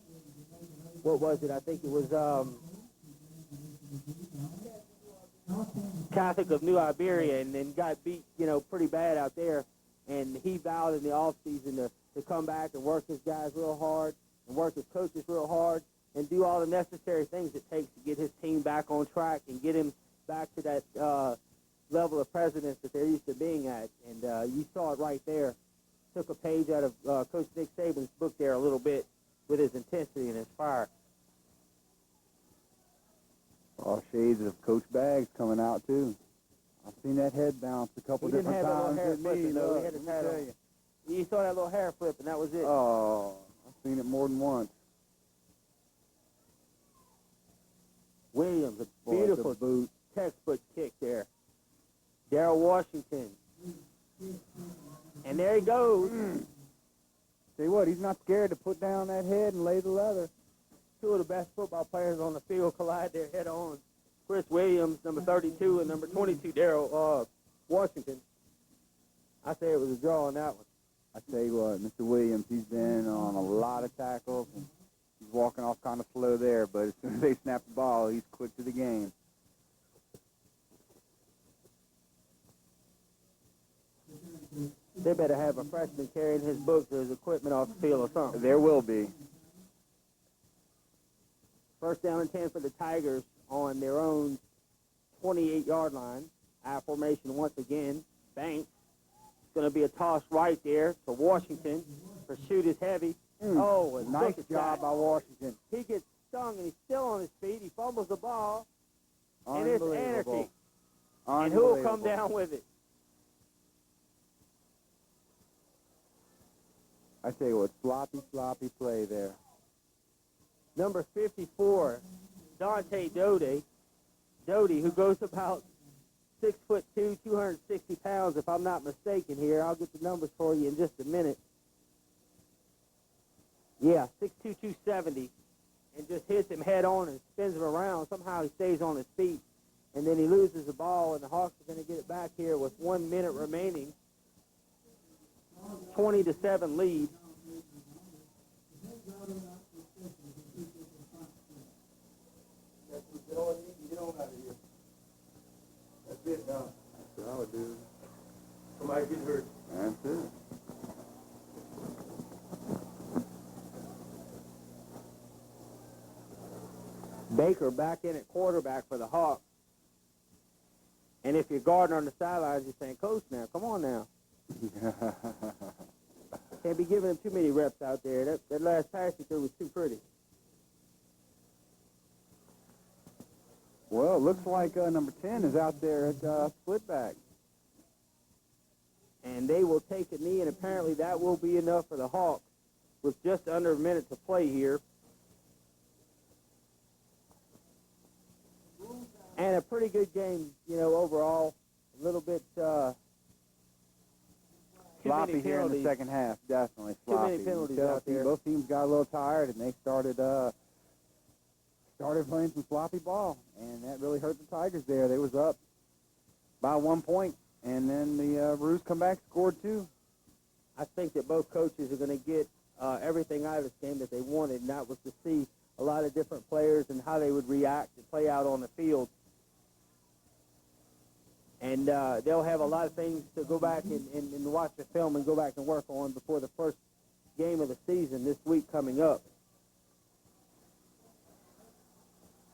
what was it? I think it was Catholic of New Iberia, and then got beat, you know, pretty bad out there. And he vowed in the offseason to come back and work his guys real hard and work his coaches real hard and do all the necessary things it takes to get his team back on track and get him back to that level of precedence that they're used to being at. And you saw it right there. Took a page out of Coach Nick Saban's book there a little bit with his intensity and his fire. All shades of Coach Baggs coming out, too. I've seen that head bounce a couple different times. You saw that little hair flip, and that was it. Oh, I've seen it more than once. Williams, a beautiful boot, textbook kick there. Darrell Washington. And there he goes. Tell you what, he's not scared to put down that head and lay the leather. Two of the best football players on the field collide there head on. Chris Williams, number 32, and number 22, Darrell Washington. I say it was a draw on that one. I tell you what, Mr. Williams, he's been on a lot of tackles, and he's walking off kind of slow there, but as soon as they snap the ball, he's quick to the game. They better have a freshman carrying his books or his equipment off the field or something. There will be. First down and 10 for the Tigers on their own 28-yard line. I formation once again. Banks. It's going to be a toss right there to Washington. Pursuit is heavy. Oh, a nice job by Washington. He gets stung, and he's still on his feet. He fumbles the ball, and it's anarchy. And who will come down with it? I tell you what, sloppy play there. Number 54, Dante Doty, who goes about 6'2", 260 pounds, if I'm not mistaken here. I'll get the numbers for you in just a minute. Yeah, 6'2", 270, and just hits him head on and spins him around. Somehow he stays on his feet, and then he loses the ball, and the Hawks are going to get it back here with 1 minute remaining. 20-7 lead. Get on out of here. That's it now. That's what I would do. Somebody get hurt. That's it. Baker back in at quarterback for the Hawks. And if you're guarding on the sidelines, you're saying, Coach, now, come on now. Can't be giving him too many reps out there. That last pass he threw was too pretty. Well, it looks like number 10 is out there at split back. And they will take a knee, and apparently that will be enough for the Hawks with just under a minute to play here. And a pretty good game, you know, overall. A little bit sloppy here in the second half, definitely sloppy. Too many penalties out there. Both teams got a little tired, and they started playing some sloppy ball, and that really hurt the Tigers there. They was up by 1 point, and then the Roos come back, scored 2. I think that both coaches are going to get everything out of this game that they wanted, and that was to see a lot of different players and how they would react and play out on the field. And they'll have a lot of things to go back and watch the film and go back and work on before the first game of the season this week coming up.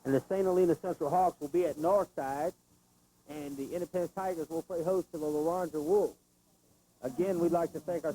And the St. Helena Central Hawks will be at Northside, and the Independence Tigers will play host to the Loranger Wolves. Again, we'd like to thank our